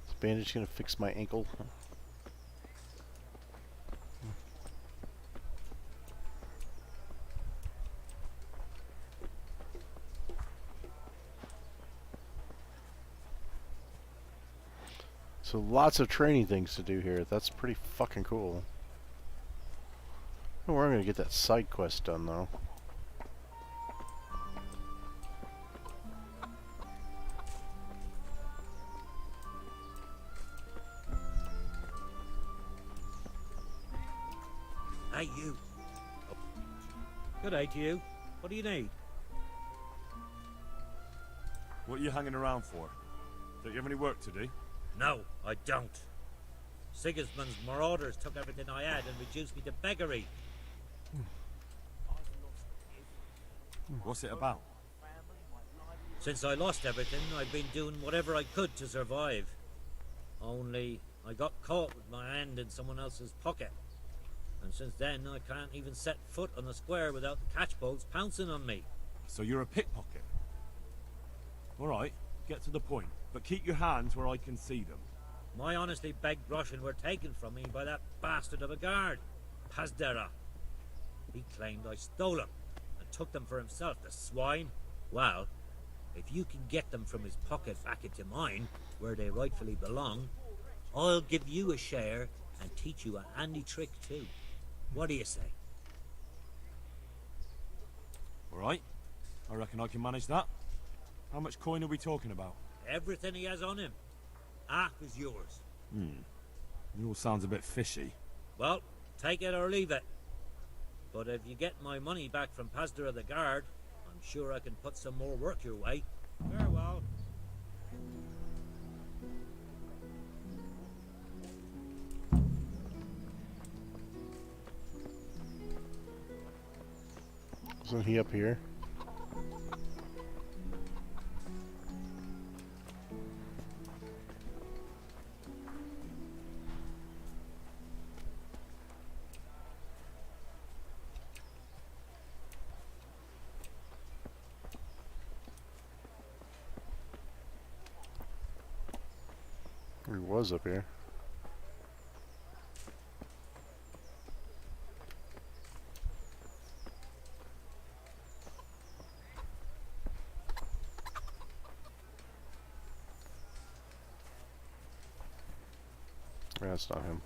Is bandage gonna fix my ankle? So lots of training things to do here. That's pretty fucking cool. Oh, we're gonna get that side quest done though. Hey, you. Good day to you. What do you need? What are you hanging around for? Don't you have any work to do? No, I don't. Sigismund's marauders took everything I had and reduced me to beggary. What's it about? Since I lost everything, I've been doing whatever I could to survive. Only, I got caught with my hand in someone else's pocket. And since then, I can't even set foot on the square without the catchpoles pouncing on me. So you're a pickpocket? Alright, get to the point. But keep your hands where I can see them. My honestly begged groschen were taken from me by that bastard of a guard, Pazdera. He claimed I stole them and took them for himself, the swine. Well, if you can get them from his pocket back into mine, where they rightfully belong, I'll give you a share and teach you a handy trick too. What do you say? Alright, I reckon I can manage that. How much coin are we talking about? Everything he has on him. Half is yours. It all sounds a bit fishy. Well, take it or leave it. But if you get my money back from Pastor of the Guard, I'm sure I can put some more work your way. Farewell. Isn't he up here? He was up here. That's not him.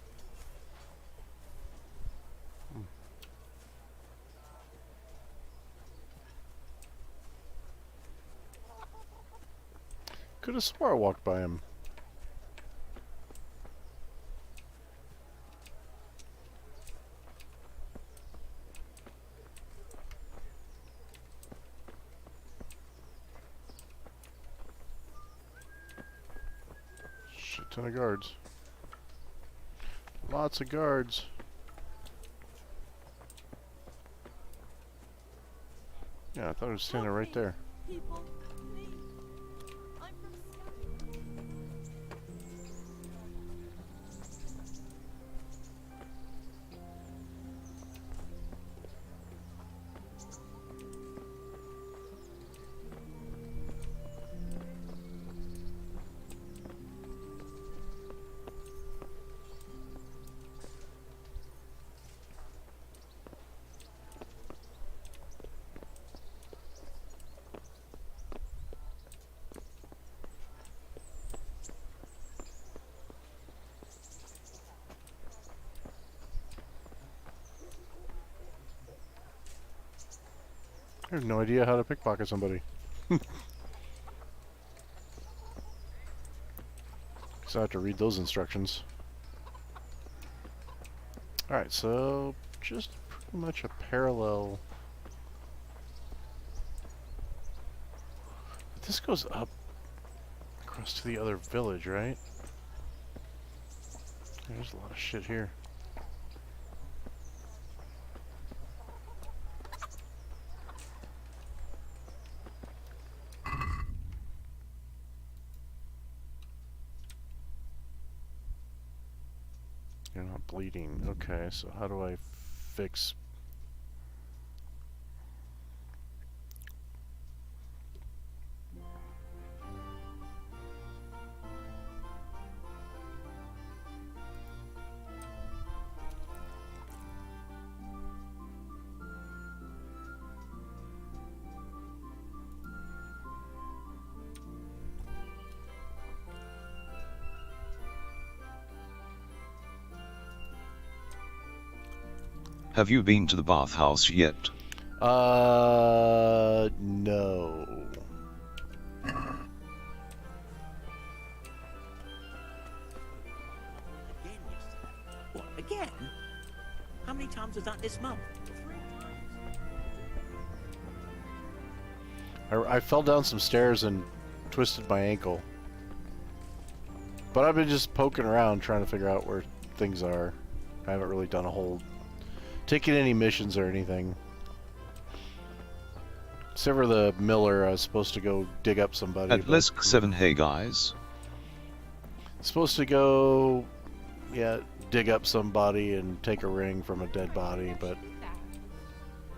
Could have swore I walked by him. Shit ton of guards. Lots of guards. Yeah, I thought it was standing right there. People, please. I'm from Scotland. I have no idea how to pickpocket somebody. So I have to read those instructions. Alright, so just pretty much a parallel. This goes up across to the other village, right? There's a lot of shit here. You're not bleeding. Okay, so how do I fix... Have you been to the bathhouse yet? No. Again yesterday. What, again? How many times was that this month? 3 times. I fell down some stairs and twisted my ankle. But I've been just poking around trying to figure out where things are. I haven't really done a whole... taken any missions or anything. Except for the miller, I was supposed to go dig up somebody. At Lesk 7, hey guys. Supposed to go, yeah, dig up somebody and take a ring from a dead body, but...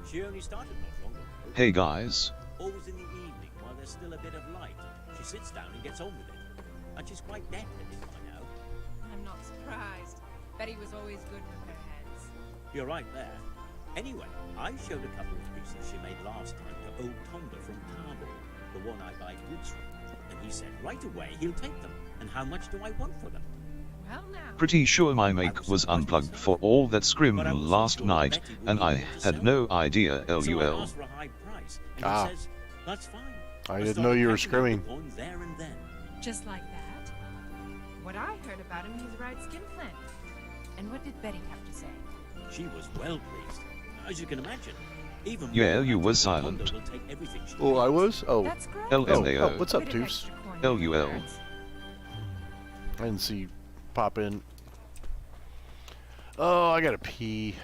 She only started not long ago. Hey guys. Always in the evening while there's still a bit of light. She sits down and gets on with it. And she's quite deft at it by now. I'm not surprised. Betty was always good with her heads. You're right there. Anyway, I showed a couple of pieces she made last time to old Tonga from Tarbor, the one I buy goods from. And he said right away he'll take them. And how much do I want for them? Well now. Pretty sure my mic was unplugged for all that scream last night, and I had no idea, So I LUL. asked for a high price, and he says, that's fine. I didn't know you were screaming. There and then. Just like that? What I heard about him, he's a right skinflint. And what did Betty have to say? She was well pleased. As you can imagine. Even Yeah, more you than were that, silent. Tonga will take everything she Oh, I was? Oh. That's great. LMAO. Oh, what's up, Deuce? LUL. I didn't see you pop in. Oh, I gotta pee.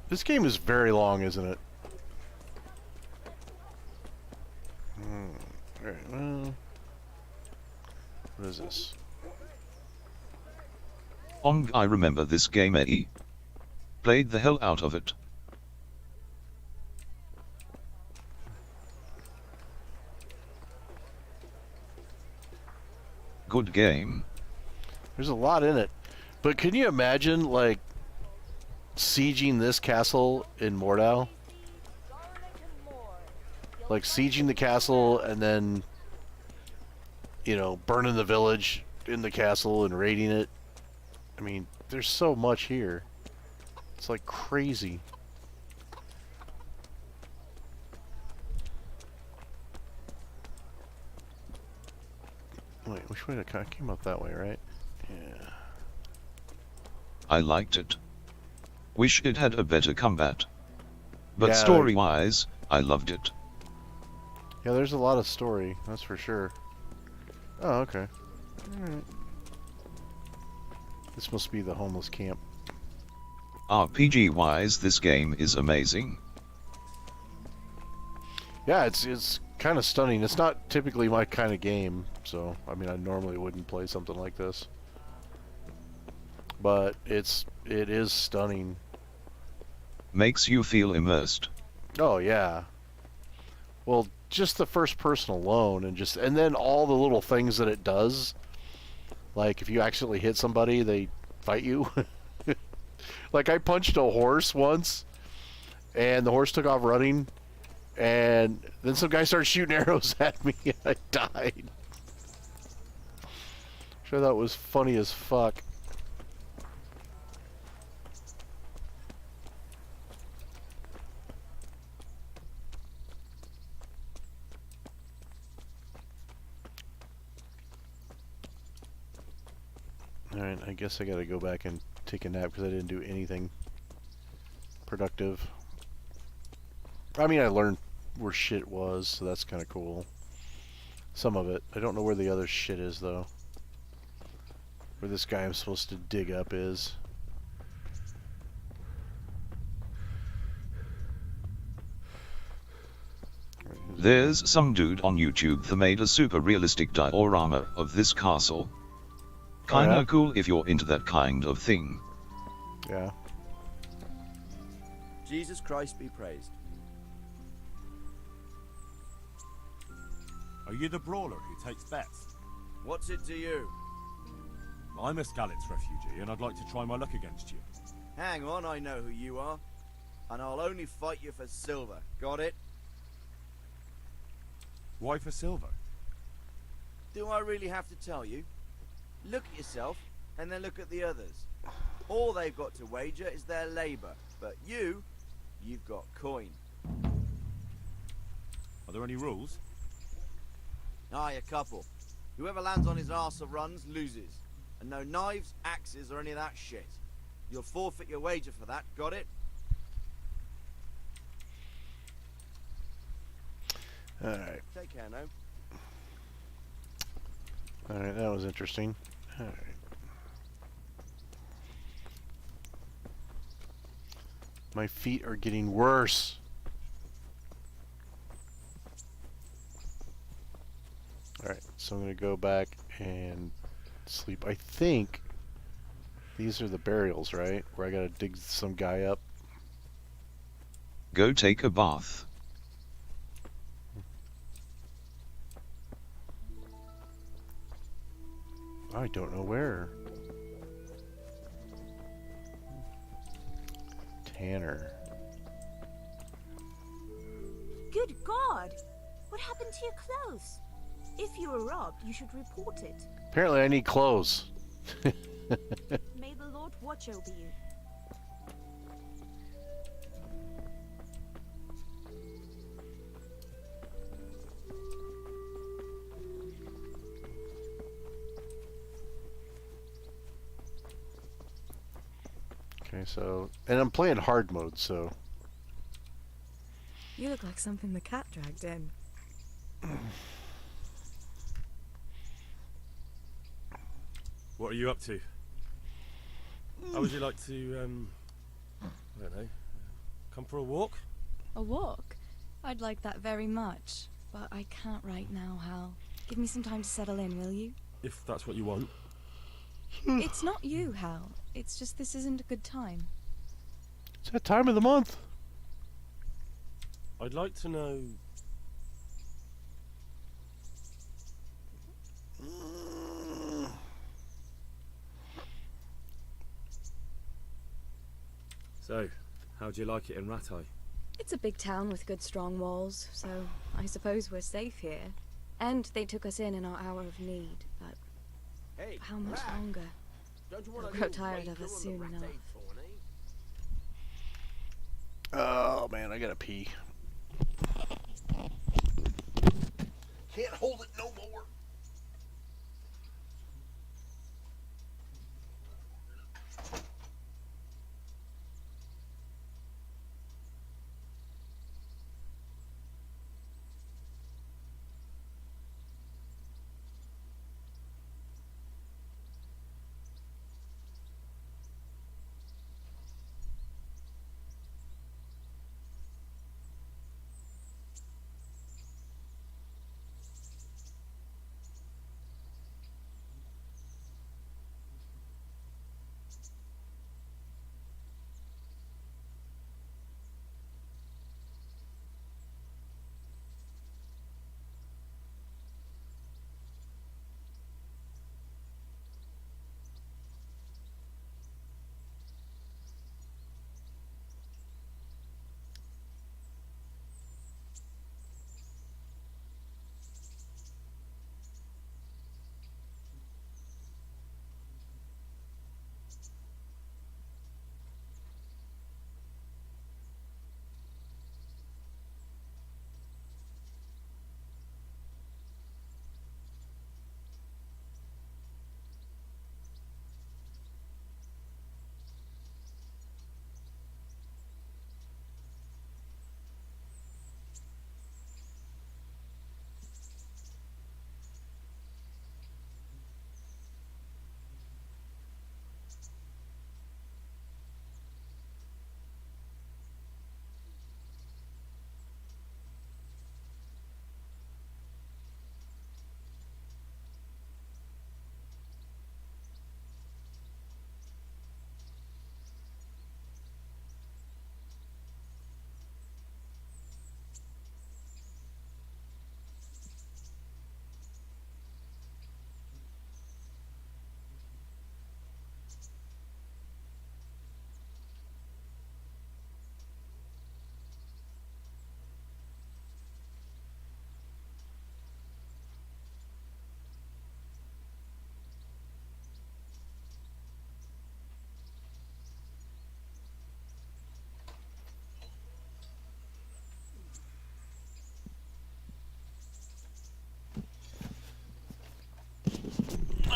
This game is very long, isn't it? Alright, well... What is this? I remember this game, Eddie. Played the hell out of it. Good game. There's a lot in it. But can you imagine, like, sieging this castle in Mordau? Like, sieging the castle and then, you know, burning the village in the castle and raiding it. I mean, there's so much here. It's like crazy. Wait, which way did I came up that way, right? Yeah. I liked it. Wish it had a better combat. But Yeah, story-wise, I loved it. Yeah, there's a lot of story, that's for sure. Oh, okay. Alright. This must be the homeless camp. RPG-wise, this game is amazing. Yeah, it's kind of stunning. It's not typically my kind of game, so I mean, I normally wouldn't play something like this. But it is stunning. Makes you feel immersed. Oh yeah. Well, just the first person alone, and then all the little things that it does. Like if you accidentally hit somebody, they fight you. Like I punched a horse once, and the horse took off running, and then some guy started shooting arrows at me, and I died. Sure, that was funny as fuck. Alright, I guess I gotta go back and take a nap because I didn't do anything productive. I mean, I learned where shit was, so that's kind of cool. Some of it. I don't know where the other shit is, though. Where this guy I'm supposed to dig up is. There's some dude on YouTube that made a super realistic diorama of this castle. Kinda yeah? cool if you're into that kind of thing. Yeah. Jesus Christ be praised. Are you the brawler who takes bets? What's it to you? I'm a Skalitz refugee, and I'd like to try my luck against you. Hang on, I know who you are. And I'll only fight you for silver. Got it? Why for silver? Do I really have to tell you? Look at yourself, and then look at the others. All they've got to wager is their labor. But you've got coin. Are there any rules? Aye, a couple. Whoever lands on his arse or runs, loses. And no knives, axes, or any of that shit. You'll forfeit your wager for that, got it? Alright. Take care now. Alright, that was interesting. Alright. My feet are getting worse. Alright, so I'm going to go back and sleep. I think these are the burials, right? Where I got to dig some guy up. Go take a bath. I don't know where. Tanner. Good God! What happened to your clothes? If you were robbed, you should report it. Apparently I need clothes. May the Lord watch over you. Okay, so... And I'm playing hard mode, so... You look like something the cat dragged in. What are you up to? How would you like to, I don't know, Come for a walk? A walk? I'd like that very much. But I can't right now, Hal. Give me some time to settle in, will you? If that's what you want. It's not you, Hal. It's just this isn't a good time. It's that time of the month. I'd like to know... So, how'd you like it in Rattay? It's a big town with good strong walls, so I suppose we're safe here. And they took us in our hour of need, but Hey, how much Rag, longer? don't you They'll want a grow little tired of wager us on the soon Rattay enough. tourney? Oh man, I gotta pee. Can't hold it no more.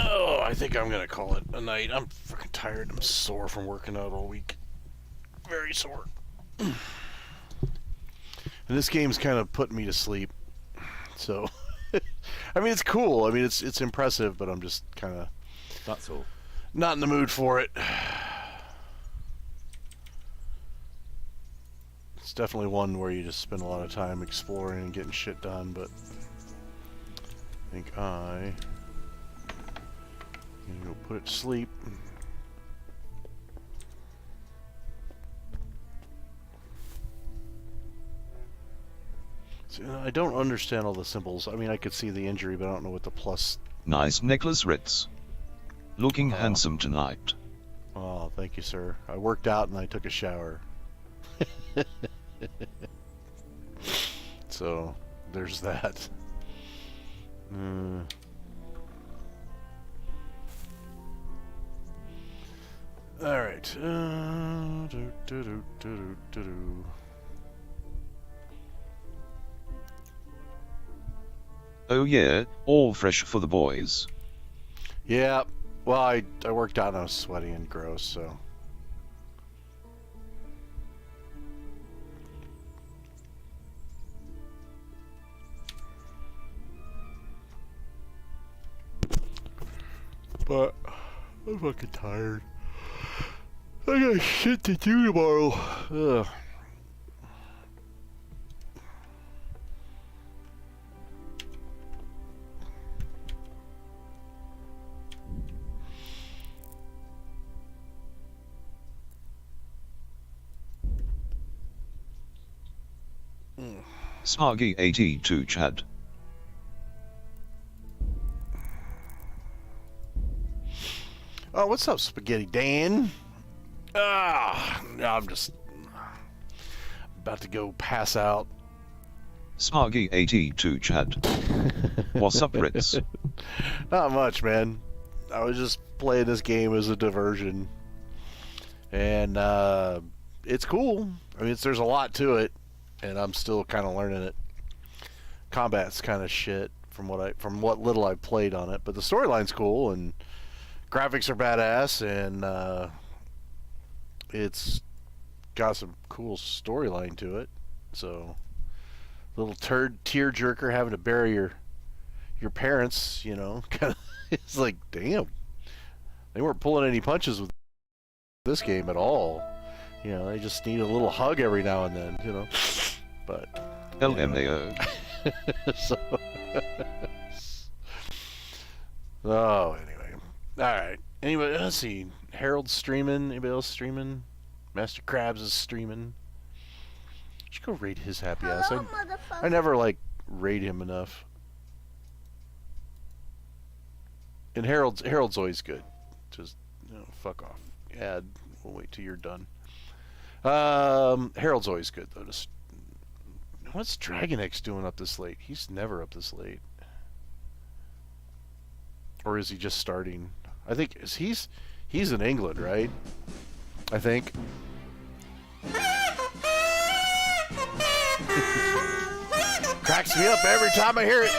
Oh, I think I'm gonna call it a night. I'm freaking tired. I'm sore from working out all week. Very sore. And this game's kind of putting me to sleep. So, I mean, it's cool. I mean, it's impressive, but I'm just kind of... That's all. Not in the mood for it. It's definitely one where you just spend a lot of time exploring and getting shit done, but... I think I'm gonna go put it to sleep. See, I don't understand all the symbols. I mean, I could see the injury, but I don't know what the plus... Nice necklace, Ritz. Looking handsome tonight. Oh, thank you, sir. I worked out and I took a shower. So, there's that. Alright. Oh yeah, all fresh for the boys. Yeah, well, I worked out and I was sweaty and gross, so... But I'm fucking tired. I got shit to do tomorrow. Ugh. Smoggy82 Chad. Oh, what's up, Spaghetti Dan? I'm just about to go pass out. Smoggy82 Chad. What's up, Ritz? Not much, man. I was just playing this game as a diversion. And it's cool. I mean, there's a lot to it, and I'm still kind of learning it. Combat's kind of shit from what little I played on it, but the storyline's cool and graphics are badass, and it's got some cool storyline to it. So, little tearjerker having to bury your parents, you know, kind of. It's like, damn, they weren't pulling any punches with this game at all. You know, they just need a little hug every now and then, you know. But LMAO. So, oh, anyway. All right. Anyway, let's see. Harold's streaming. Anybody else streaming? Master Krabs is streaming. Should go raid his happy ass. I never like raid him enough. And Harold's always good. Just, you know, fuck off. Add. We'll wait till you're done. Harold's always good though. Just, what's Dragon X doing up this late? He's never up this late. Or is he just starting? I think he's in England, right? I think. Cracks me up every time I hear it.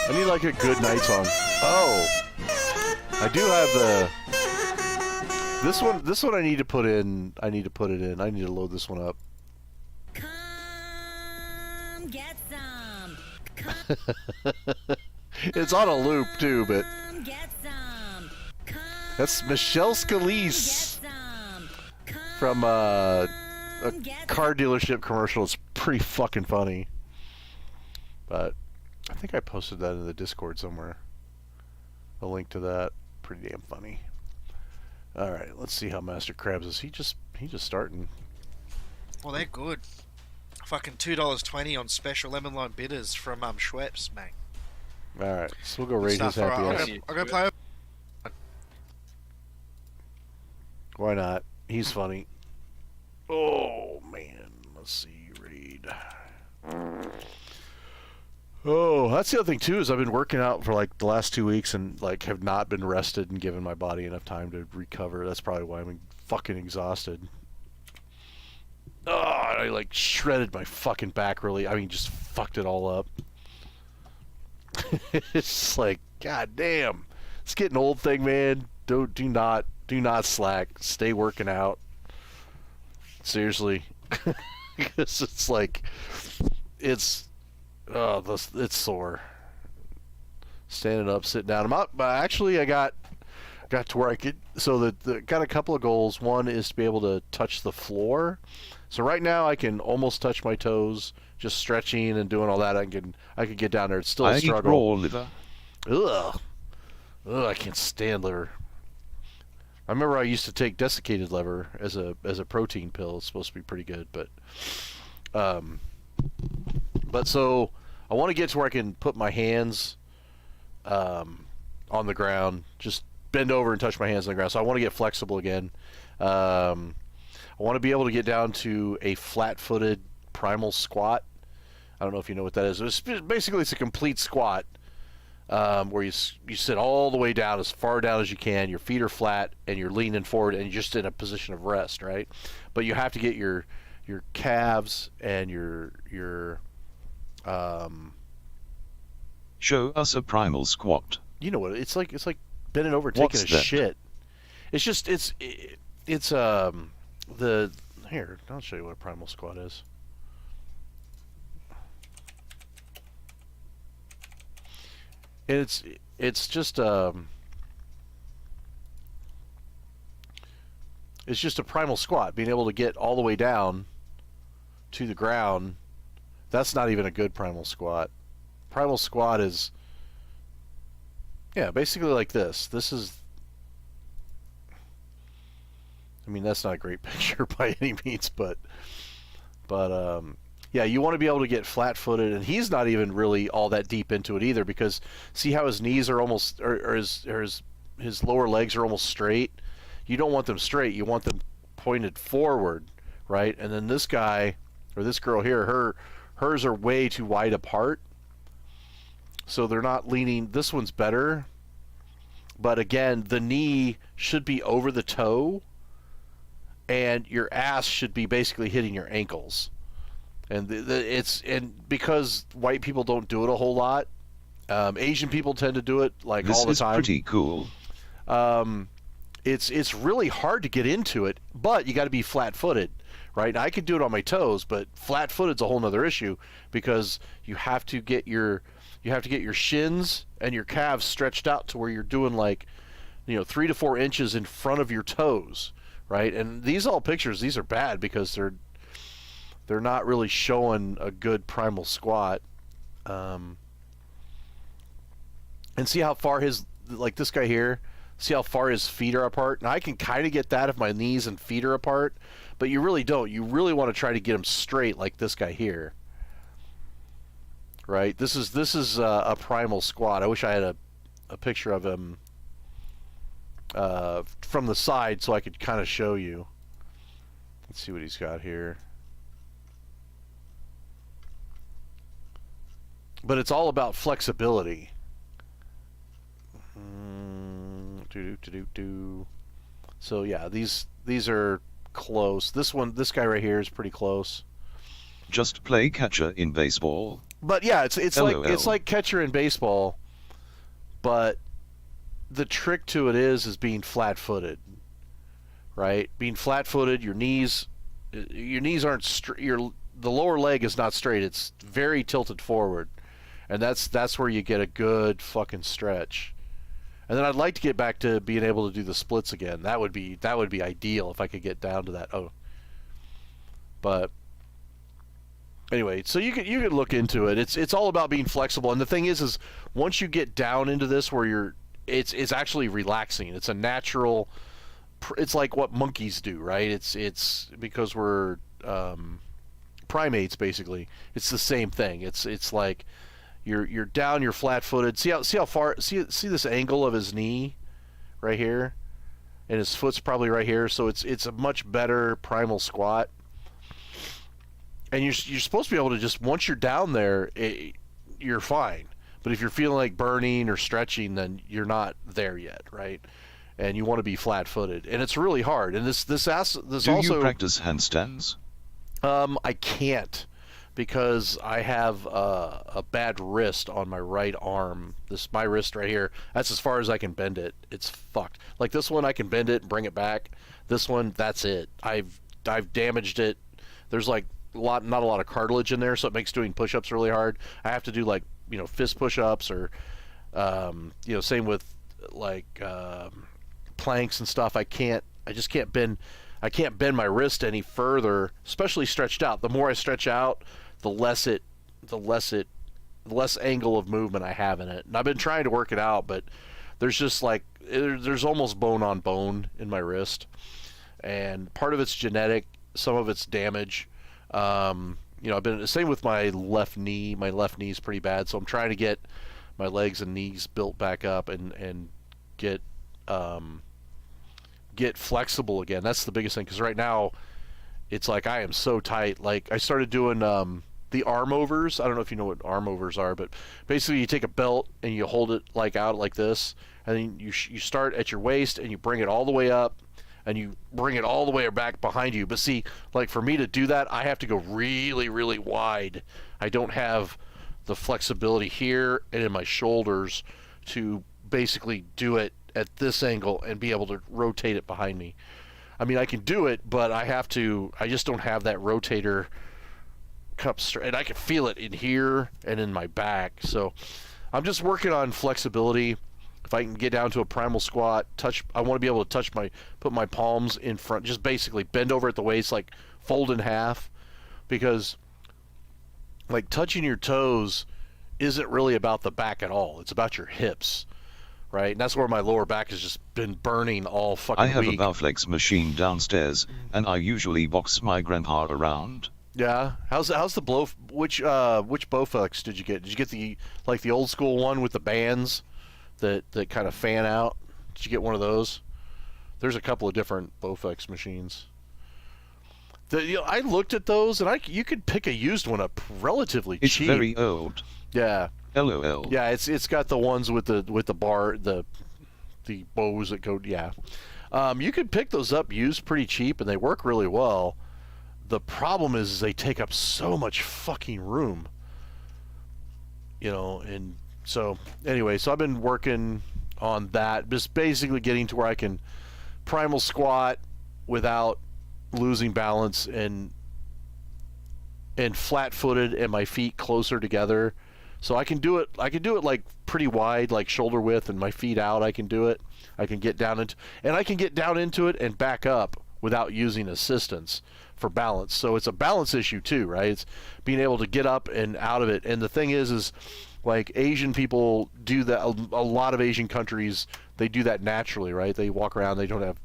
I need like a good night song. Oh, I do have the this one I need to put in. I need to put it in. I need to load this one up. Come get some. It's on a loop too, but Get some. that's Michelle Scalise from a car dealership commercial. It's pretty fucking funny. But I think I posted that in the Discord somewhere. A link to that. Pretty damn funny. All right, let's see how Master Krabs is. He just starting. Well, they're good. Fucking $2.20 on special lemon lime bitters from Schweppes, mate. All right, so we'll go rate his happy ass. I'm gonna play. Why not? He's funny. Oh man, let's see, raid. Oh, that's the other thing too, is I've been working out for like the last 2 weeks and like have not been rested and given my body enough time to recover. That's probably why I'm fucking exhausted. Oh, I like shredded my fucking back really. I mean, just fucked it all up. It's just like, god damn. It's getting old thing, man. Do not slack. Stay working out. Seriously. Because it's like it's sore. Standing up, sitting down. I'm up, but actually I got to where I could. So got a couple of goals. One is to be able to touch the floor. So right now I can almost touch my toes, just stretching and doing all that. I could get down there. It's still a struggle. Raw liver. Ugh, I can't stand liver. I remember I used to take desiccated liver as a protein pill. It's supposed to be pretty good, but so I want to get to where I can put my hands on the ground, just bend over and touch my hands on the ground. So I want to get flexible again. I want to be able to get down to a flat-footed primal squat. I don't know if you know what that is. Basically, it's a complete squat where you sit all the way down, as far down as you can. Your feet are flat, and you're leaning forward, and you're just in a position of rest, right? But you have to get your calves and your Show us a primal squat. You know what? It's like bending over taking a shit. It's just here, I'll show you what a primal squat is. And it's just a primal squat, being able to get all the way down to the ground. That's not even a good primal squat. Primal squat is Yeah, basically like this. This is... I mean, that's not a great picture by any means, but yeah, you want to be able to get flat-footed, and he's not even really all that deep into it either, because see how his knees are almost, or his lower legs are almost straight? You don't want them straight, you want them pointed forward, right? And then this guy, or this girl here, hers are way too wide apart, so they're not leaning. This one's better, but again, the knee should be over the toe, and your ass should be basically hitting your ankles. And and because white people don't do it a whole lot, Asian people tend to do it like all the time. This is pretty cool. It's really hard to get into it, but you got to be flat-footed, right? I could do it on my toes, but flat-footed's a whole nother issue, because you have to get your shins and your calves stretched out to where you're doing like, 3 to 4 inches in front of your toes, right? And these pictures, these are bad because they're not really showing a good primal squat. And see how far like this guy here, see how far his feet are apart? Now I can kind of get that if my knees and feet are apart, but you really don't. You really want to try to get them straight like this guy here. Right? This is a primal squat. I wish I had a picture of him from the side so I could kind of show you. Let's see what he's got here. But it's all about flexibility. So yeah, these are close. This guy right here is pretty close. Just play catcher in baseball. But yeah, it's like catcher in baseball, but the trick to it is being flat-footed, right? Being flat-footed, your knees aren't the lower leg is not straight. It's very tilted forward, and that's where you get a good fucking stretch. And then I'd like to get back to being able to do the splits again. That would be ideal if I could get down to that. But anyway, so you could look into it. It's all about being flexible. And the thing is once you get down into this where it's actually relaxing. It's a natural. It's like what monkeys do, right? It's because we're primates basically. It's the same thing. It's like you're down, you're flat-footed. See how far? See this angle of his knee, right here, and his foot's probably right here. So it's a much better primal squat. And you're supposed to be able to just, once you're down there, you're fine. But if you're feeling like burning or stretching, then you're not there yet, right? And you want to be flat-footed, and it's really hard. And this Do also. You practice handstands? I can't, because I have a bad wrist on my right arm. My wrist right here. That's as far as I can bend it. It's fucked. Like this one, I can bend it and bring it back. This one, that's it. I've damaged it. There's like not a lot of cartilage in there, so it makes doing push-ups really hard. I have to do like fist push-ups or same with like planks and stuff. I just can't bend. I can't bend my wrist any further, especially stretched out. The more I stretch out, the less angle of movement I have in it. And I've been trying to work it out, but there's just like there's almost bone on bone in my wrist, and part of it's genetic, some of it's damage. I've been the same with my left knee. My left knee is pretty bad, so I'm trying to get my legs and knees built back up and get flexible again. That's the biggest thing, because right now it's like I am so tight. Like I started doing the arm overs. I don't know if you know what arm overs are, but basically you take a belt and you hold it like out like this, and then you start at your waist and you bring it all the way up and you bring it all the way back behind you. But see, like for me to do that, I have to go really, really wide. I don't have the flexibility here and in my shoulders to basically do it at this angle and be able to rotate it behind me. I mean, I can do it, but I just don't have that rotator cup straight, and I can feel it in here and in my back. So I'm just working on flexibility. If I can get down to a primal squat, I want to be able to put my palms in front, just basically bend over at the waist, like fold in half, because like touching your toes isn't really about the back at all. It's about your hips, right? And that's where my lower back has just been burning all fucking I have week. a Bowflex machine downstairs, and I usually box my grandpa around. Yeah. How's the blow? Which Bowflex did you get? Did you get the old school one with the bands that kind of fan out? Did you get one of those? There's a couple of different Bowflex machines. I looked at those, and you could pick a used one up relatively It's cheap. very old. Yeah. LOL. Yeah, it's got the ones with the bar the bows that go. Yeah. You could pick those up used pretty cheap, and they work really well. The problem is they take up so much fucking room. And so anyway, so I've been working on that, just basically getting to where I can primal squat without losing balance and flat-footed and my feet closer together. So I can do it like pretty wide, like shoulder width, and my feet out. I can do it. I can get down into it and back up without using assistance for balance. So it's a balance issue too, right? It's being able to get up and out of it. And the thing is like Asian people do that. A lot of Asian countries, they do that naturally, right? They walk around, they don't have,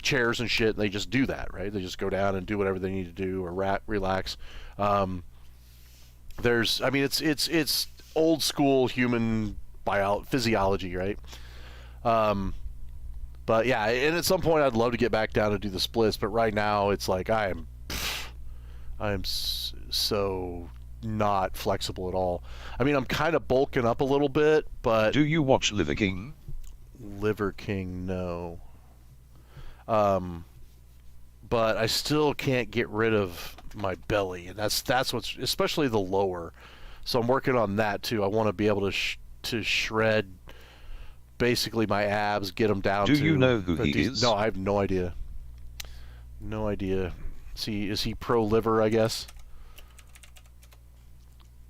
chairs and shit, and they just do that, right? They just go down and do whatever they need to do or relax. It's old school human physiology, right? But yeah, and at some point I'd love to get back down and do the splits, but right now it's like I am so not flexible at all. I mean, I'm kind of bulking up a little bit, but... Do you watch Liver King? Liver King, no. But I still can't get rid of my belly, and that's what's, especially the lower. So I'm working on that too. I want to be able to shred basically my abs, get them down to... Do you know who he is? No, I have no idea. No idea. Is he pro liver, I guess?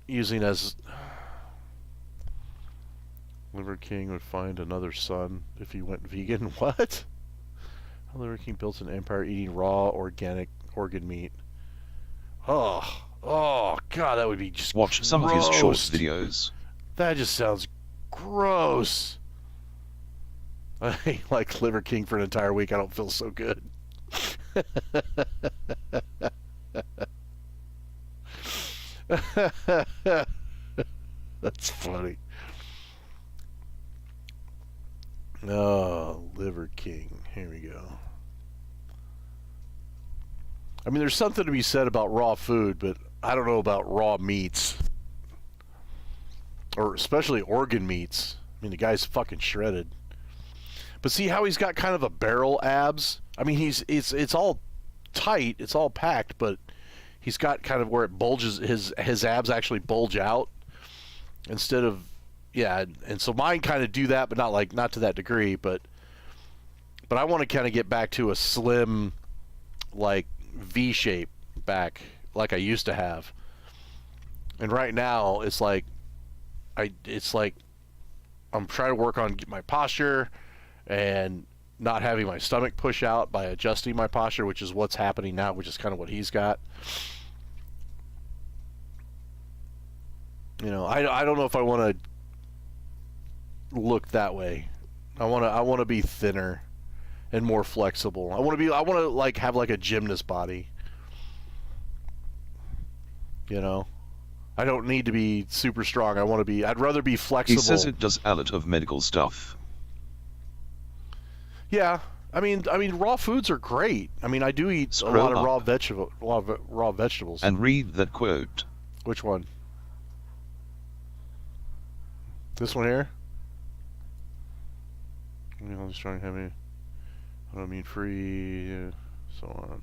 Using as... Liver King would find another son if he went vegan. What? Liver King built an empire eating raw, organic organ meat. Oh, God, that would be just Watch some of his short videos. That just sounds gross. I like Liver King for an entire week. I don't feel so good. That's funny. Oh, Liver King. Here we go. I mean, there's something to be said about raw food, but I don't know about raw meats. Or especially organ meats. I mean, the guy's fucking shredded. But see how he's got kind of a barrel abs? I mean, it's all tight, it's all packed, but he's got kind of where it bulges, his abs actually bulge out instead of, yeah, and so mine kind of do that, but not to that degree, but I want to kind of get back to a slim, like V shape back like I used to have. And right now it's like I'm trying to work on my posture and not having my stomach push out by adjusting my posture, which is what's happening now, which is kind of what he's got. I don't know if I want to look that way. I want to be thinner and more flexible. I want to like have like a gymnast body. I don't need to be super strong. I'd rather be flexible. He says it does a lot of medical stuff. Yeah, I mean, raw foods are great. I mean, I do eat a lot of raw vegetables. And read that quote. Which one? This one here? I'm just trying to have any autoimmune free, so on.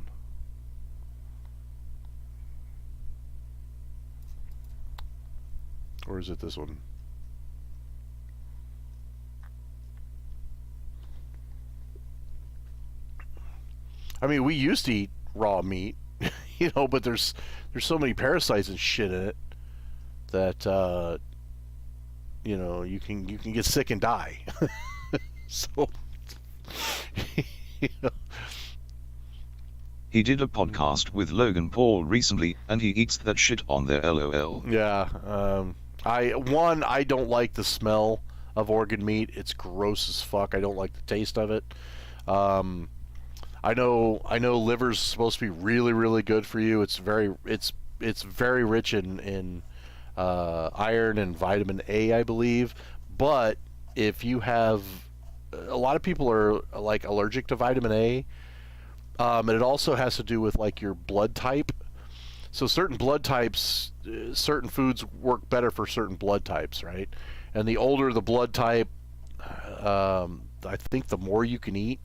Or is it this one? I mean, we used to eat raw meat, but there's so many parasites and shit in it that you can get sick and die. So He did a podcast with Logan Paul recently, and he eats that shit on there, LOL. Yeah, I don't like the smell of organ meat. It's gross as fuck. I don't like the taste of it. I know liver's supposed to be really, really good for you. It's very rich in iron and vitamin A, I believe. But if you have, a lot of people are like allergic to vitamin A, and it also has to do with like your blood type. So certain blood types, certain foods work better for certain blood types, right? And the older the blood type, I think the more you can eat,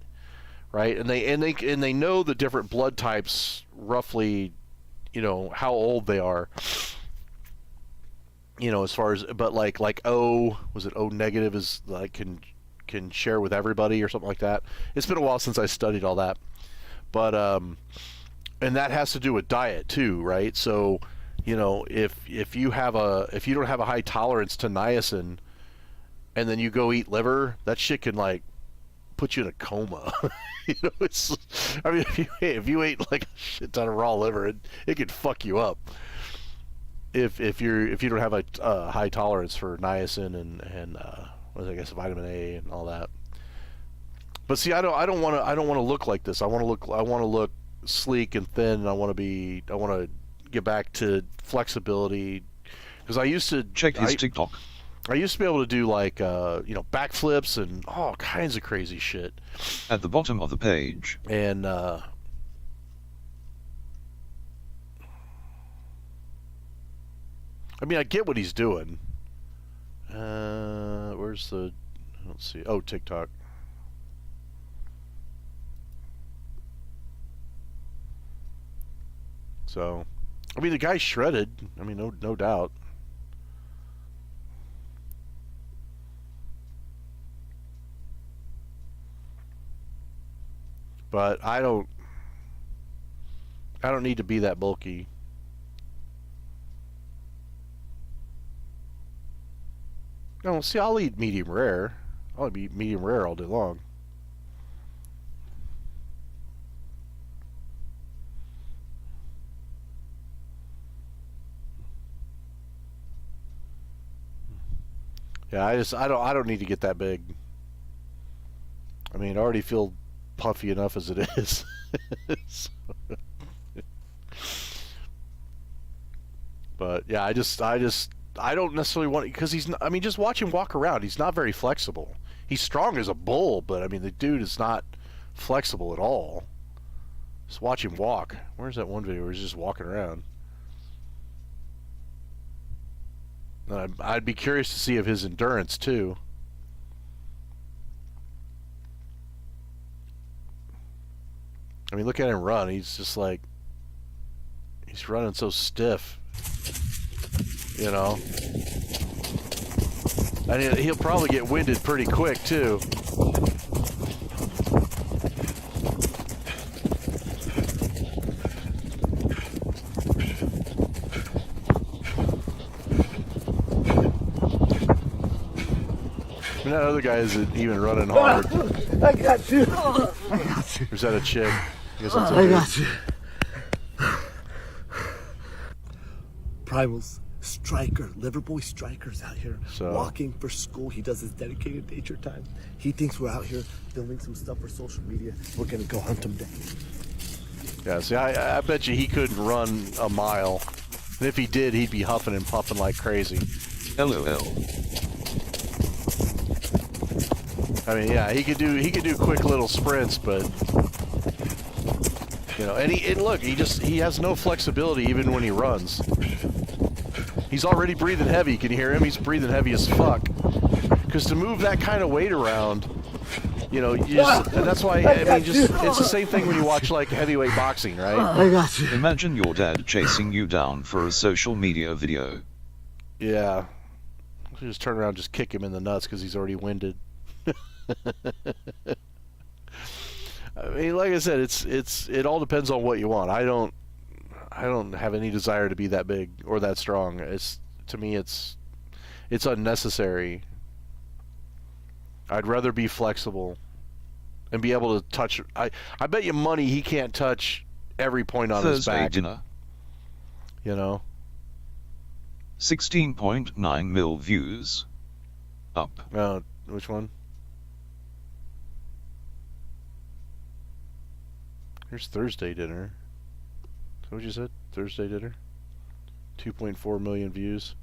right? And they know the different blood types roughly, you know, how old they are. You know, as far as, but like O, was it O negative is like can share with everybody or something like that. It's been a while since I studied all that, but and that has to do with diet too, right? So, you know, if you don't have a high tolerance to niacin, and then you go eat liver, that shit can like put you in a coma. You know, I mean, if you ate like a shit ton of raw liver, it could fuck you up. If you don't have a high tolerance for niacin and what is it, I guess vitamin A and all that. But see, I don't want to look like this. I want to look sleek and thin, and I want to get back to flexibility, because I used to check his TikTok. I used to be able to do like you know, backflips and all kinds of crazy shit. At the bottom of the page. And I mean, I get what he's doing. Where's the? Let's see. Oh, TikTok. So, I mean, the guy's shredded. I mean, no doubt. But I don't need to be that bulky. No, see, I'll eat medium rare. I'll eat medium rare all day long. Yeah, I don't need to get that big. I mean, I already feel puffy enough as it is. But yeah, I don't necessarily want it, because he's not, I mean, just watch him walk around. He's not very flexible. He's strong as a bull, but I mean, the dude is not flexible at all. Just watch him walk. Where's that one video where he's just walking around? I'd be curious to see of his endurance too. I mean, look at him run. He's just like, he's running so stiff, you know. And he'll probably get winded pretty quick too. I mean, that other guy isn't even running hard. I got you. I got you. Or is that a chick? I guess that's I got you. Primal's striker, Liverboy Striker's out here walking for school. He does his dedicated nature time. He thinks we're out here filming some stuff for social media. We're gonna go hunt him down. Yeah, see, I bet you he couldn't run a mile. And if he did, he'd be huffing and puffing like crazy. LOL. I mean, yeah, he could do quick little sprints, but you know, and look, he has no flexibility even when he runs. He's already breathing heavy. Can you hear him? He's breathing heavy as fuck. Because to move that kind of weight around, you know, and that's why, I mean, it's the same thing when you watch like heavyweight boxing, right? I got you. Imagine your dad chasing you down for a social media video. Yeah. You just turn around and just kick him in the nuts because he's already winded. I mean, like I said, it all depends on what you want. I don't have any desire to be that big or that strong. To me it's unnecessary. I'd rather be flexible and be able to touch. I bet you money he can't touch every point on his back. Dinner. You know. 16.9 mil views. Up. Which one? Here's Thursday dinner. Is that what you said? Thursday dinner? 2.4 million views.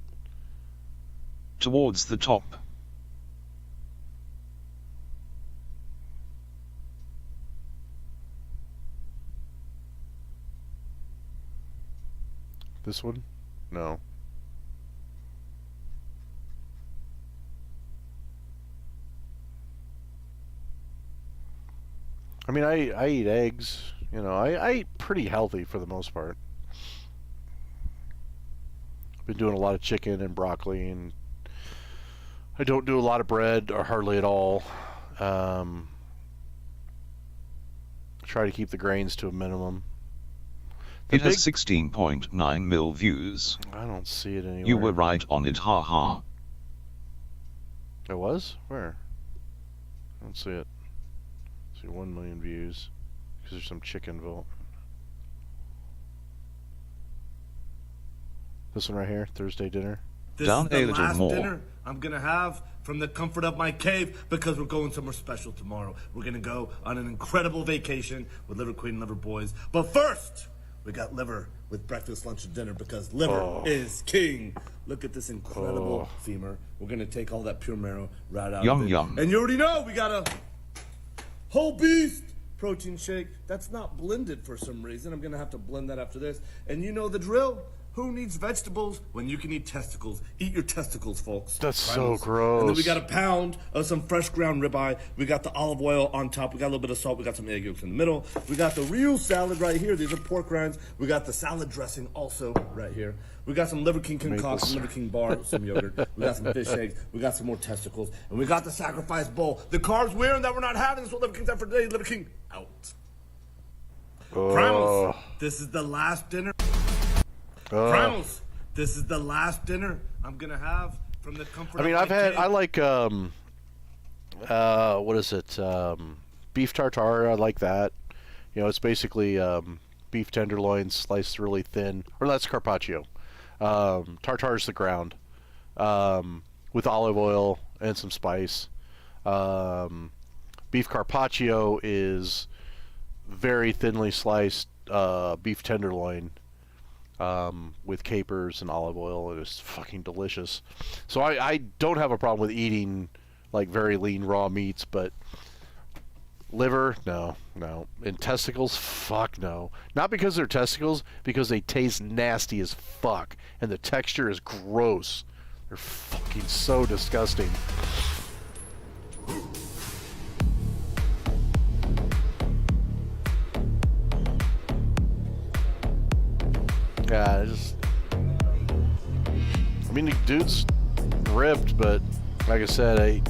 Towards the top. This one? No. I mean, I eat eggs. You know, I eat pretty healthy for the most part. Been doing a lot of chicken and broccoli, and I don't do a lot of bread or hardly at all. Try to keep the grains to a minimum. It has 16.9 mil views. I don't see it anywhere. You were right on it, haha. It was? Where? I don't see it. See 1 million views. Because there's some chicken vote. This one right here, Thursday dinner. This is the last dinner I'm gonna have from the comfort of my cave because we're going somewhere special tomorrow. We're gonna go on an incredible vacation with Liver Queen and Liver Boys. But first, we got liver with breakfast, lunch, and dinner because liver is king. Look at this incredible femur. We're gonna take all that pure marrow right out of it. Yum. And you already know we got a whole beast protein shake. That's not blended for some reason. I'm gonna have to blend that after this. And you know the drill. Who needs vegetables when you can eat testicles? Eat your testicles, folks. That's so gross. And then we got a pound of some fresh ground ribeye. We got the olive oil on top. We got a little bit of salt. We got some egg yolks in the middle. We got the real salad right here. These are pork rinds. We got the salad dressing also right here. We got some Liver King concoction, some Liver King bar, some yogurt. We got some fish eggs. We got some more testicles. And we got the sacrifice bowl. The carbs we're in that we're not having. This is what Liver King's have for today. Liver King out. Primals, this is the last dinner. Primals, this is the last dinner I'm gonna have from the comfort of my cave. I like, what is it, beef tartare, I like that. You know, it's basically, beef tenderloin sliced really thin, or that's carpaccio. Tartare's the ground, with olive oil and some spice. Beef carpaccio is very thinly sliced, beef tenderloin, with capers and olive oil. It is fucking delicious. So I don't have a problem with eating like very lean raw meats, but liver, no. And testicles, fuck no. Not because they're testicles, because they taste nasty as fuck and the texture is gross. They're fucking so disgusting. Yeah, I mean, the dude's ripped, but like I said, I'd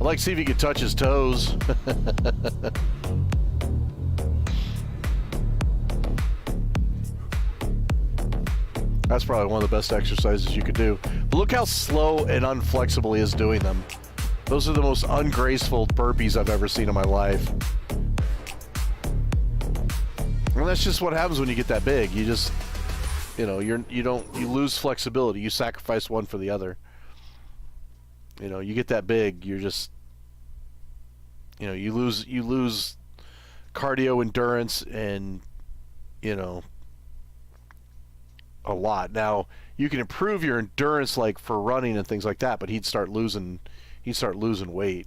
like to see if he could touch his toes. That's probably one of the best exercises you could do. But look how slow and unflexible he is doing them. Those are the most ungraceful burpees I've ever seen in my life. And that's just what happens when you get that big. You just, you know, you lose flexibility. You sacrifice one for the other. You know, you get that big, you're just, you know, you lose cardio endurance and, you know, a lot. Now, you can improve your endurance like for running and things like that, but he'd start losing weight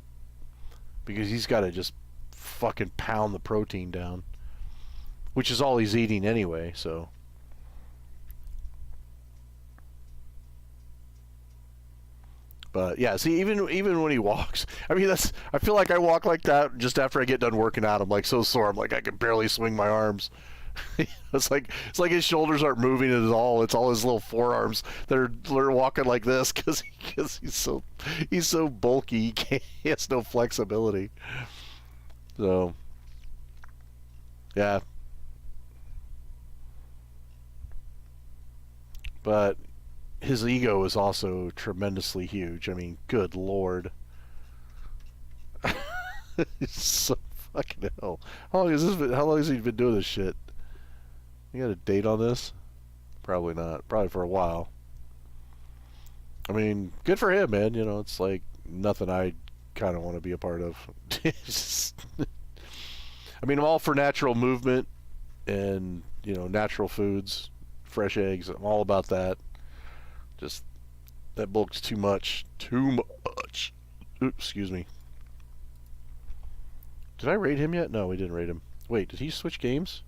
because he's got to just fucking pound the protein down, which is all he's eating anyway, so. But yeah, see, even when he walks, I mean, I feel like I walk like that just after I get done working out. I'm like so sore. I'm like I can barely swing my arms. It's like his shoulders aren't moving at all. It's all his little forearms that are walking like this because he's so bulky. He has no flexibility. So yeah, but his ego is also tremendously huge. I mean, good lord. It's so fucking hell. How long has he been doing this shit? You got a date on this? Probably not. Probably for a while. I mean, good for him, man. You know, it's like nothing I kind of want to be a part of. I mean, I'm all for natural movement and, you know, natural foods, fresh eggs. I'm all about that. Just, that bulk's too much. Too much. Oops, excuse me. Did I raid him yet? No, we didn't raid him. Wait, did he switch games?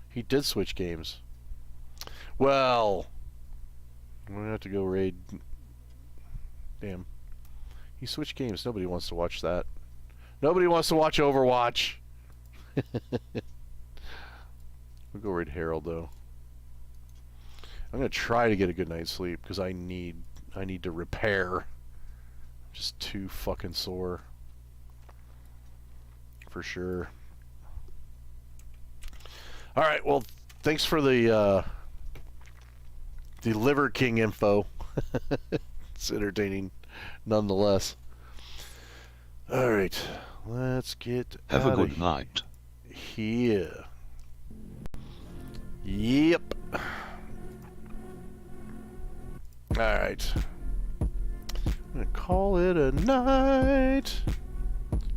He did switch games. Well, I'm going to have to go raid. Damn. He switched games. Nobody wants to watch that. Nobody wants to watch Overwatch. We'll go raid Harold, though. I'm going to try to get a good night's sleep, because I need to repair. I'm just too fucking sore. For sure. Alright, well, thanks for the Liver King info. It's entertaining nonetheless. Alright, let's get Have a good night. Here. Yep. Alright. I'm gonna call it a night.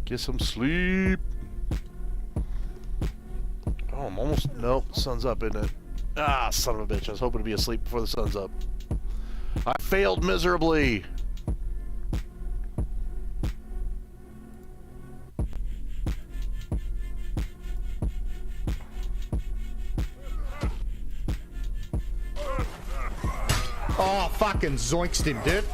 Get some sleep. Oh, I'm almost... Nope, sun's up, isn't it? Ah, son of a bitch. I was hoping to be asleep before the sun's up. I failed miserably. Oh, fucking zoinked him, dude.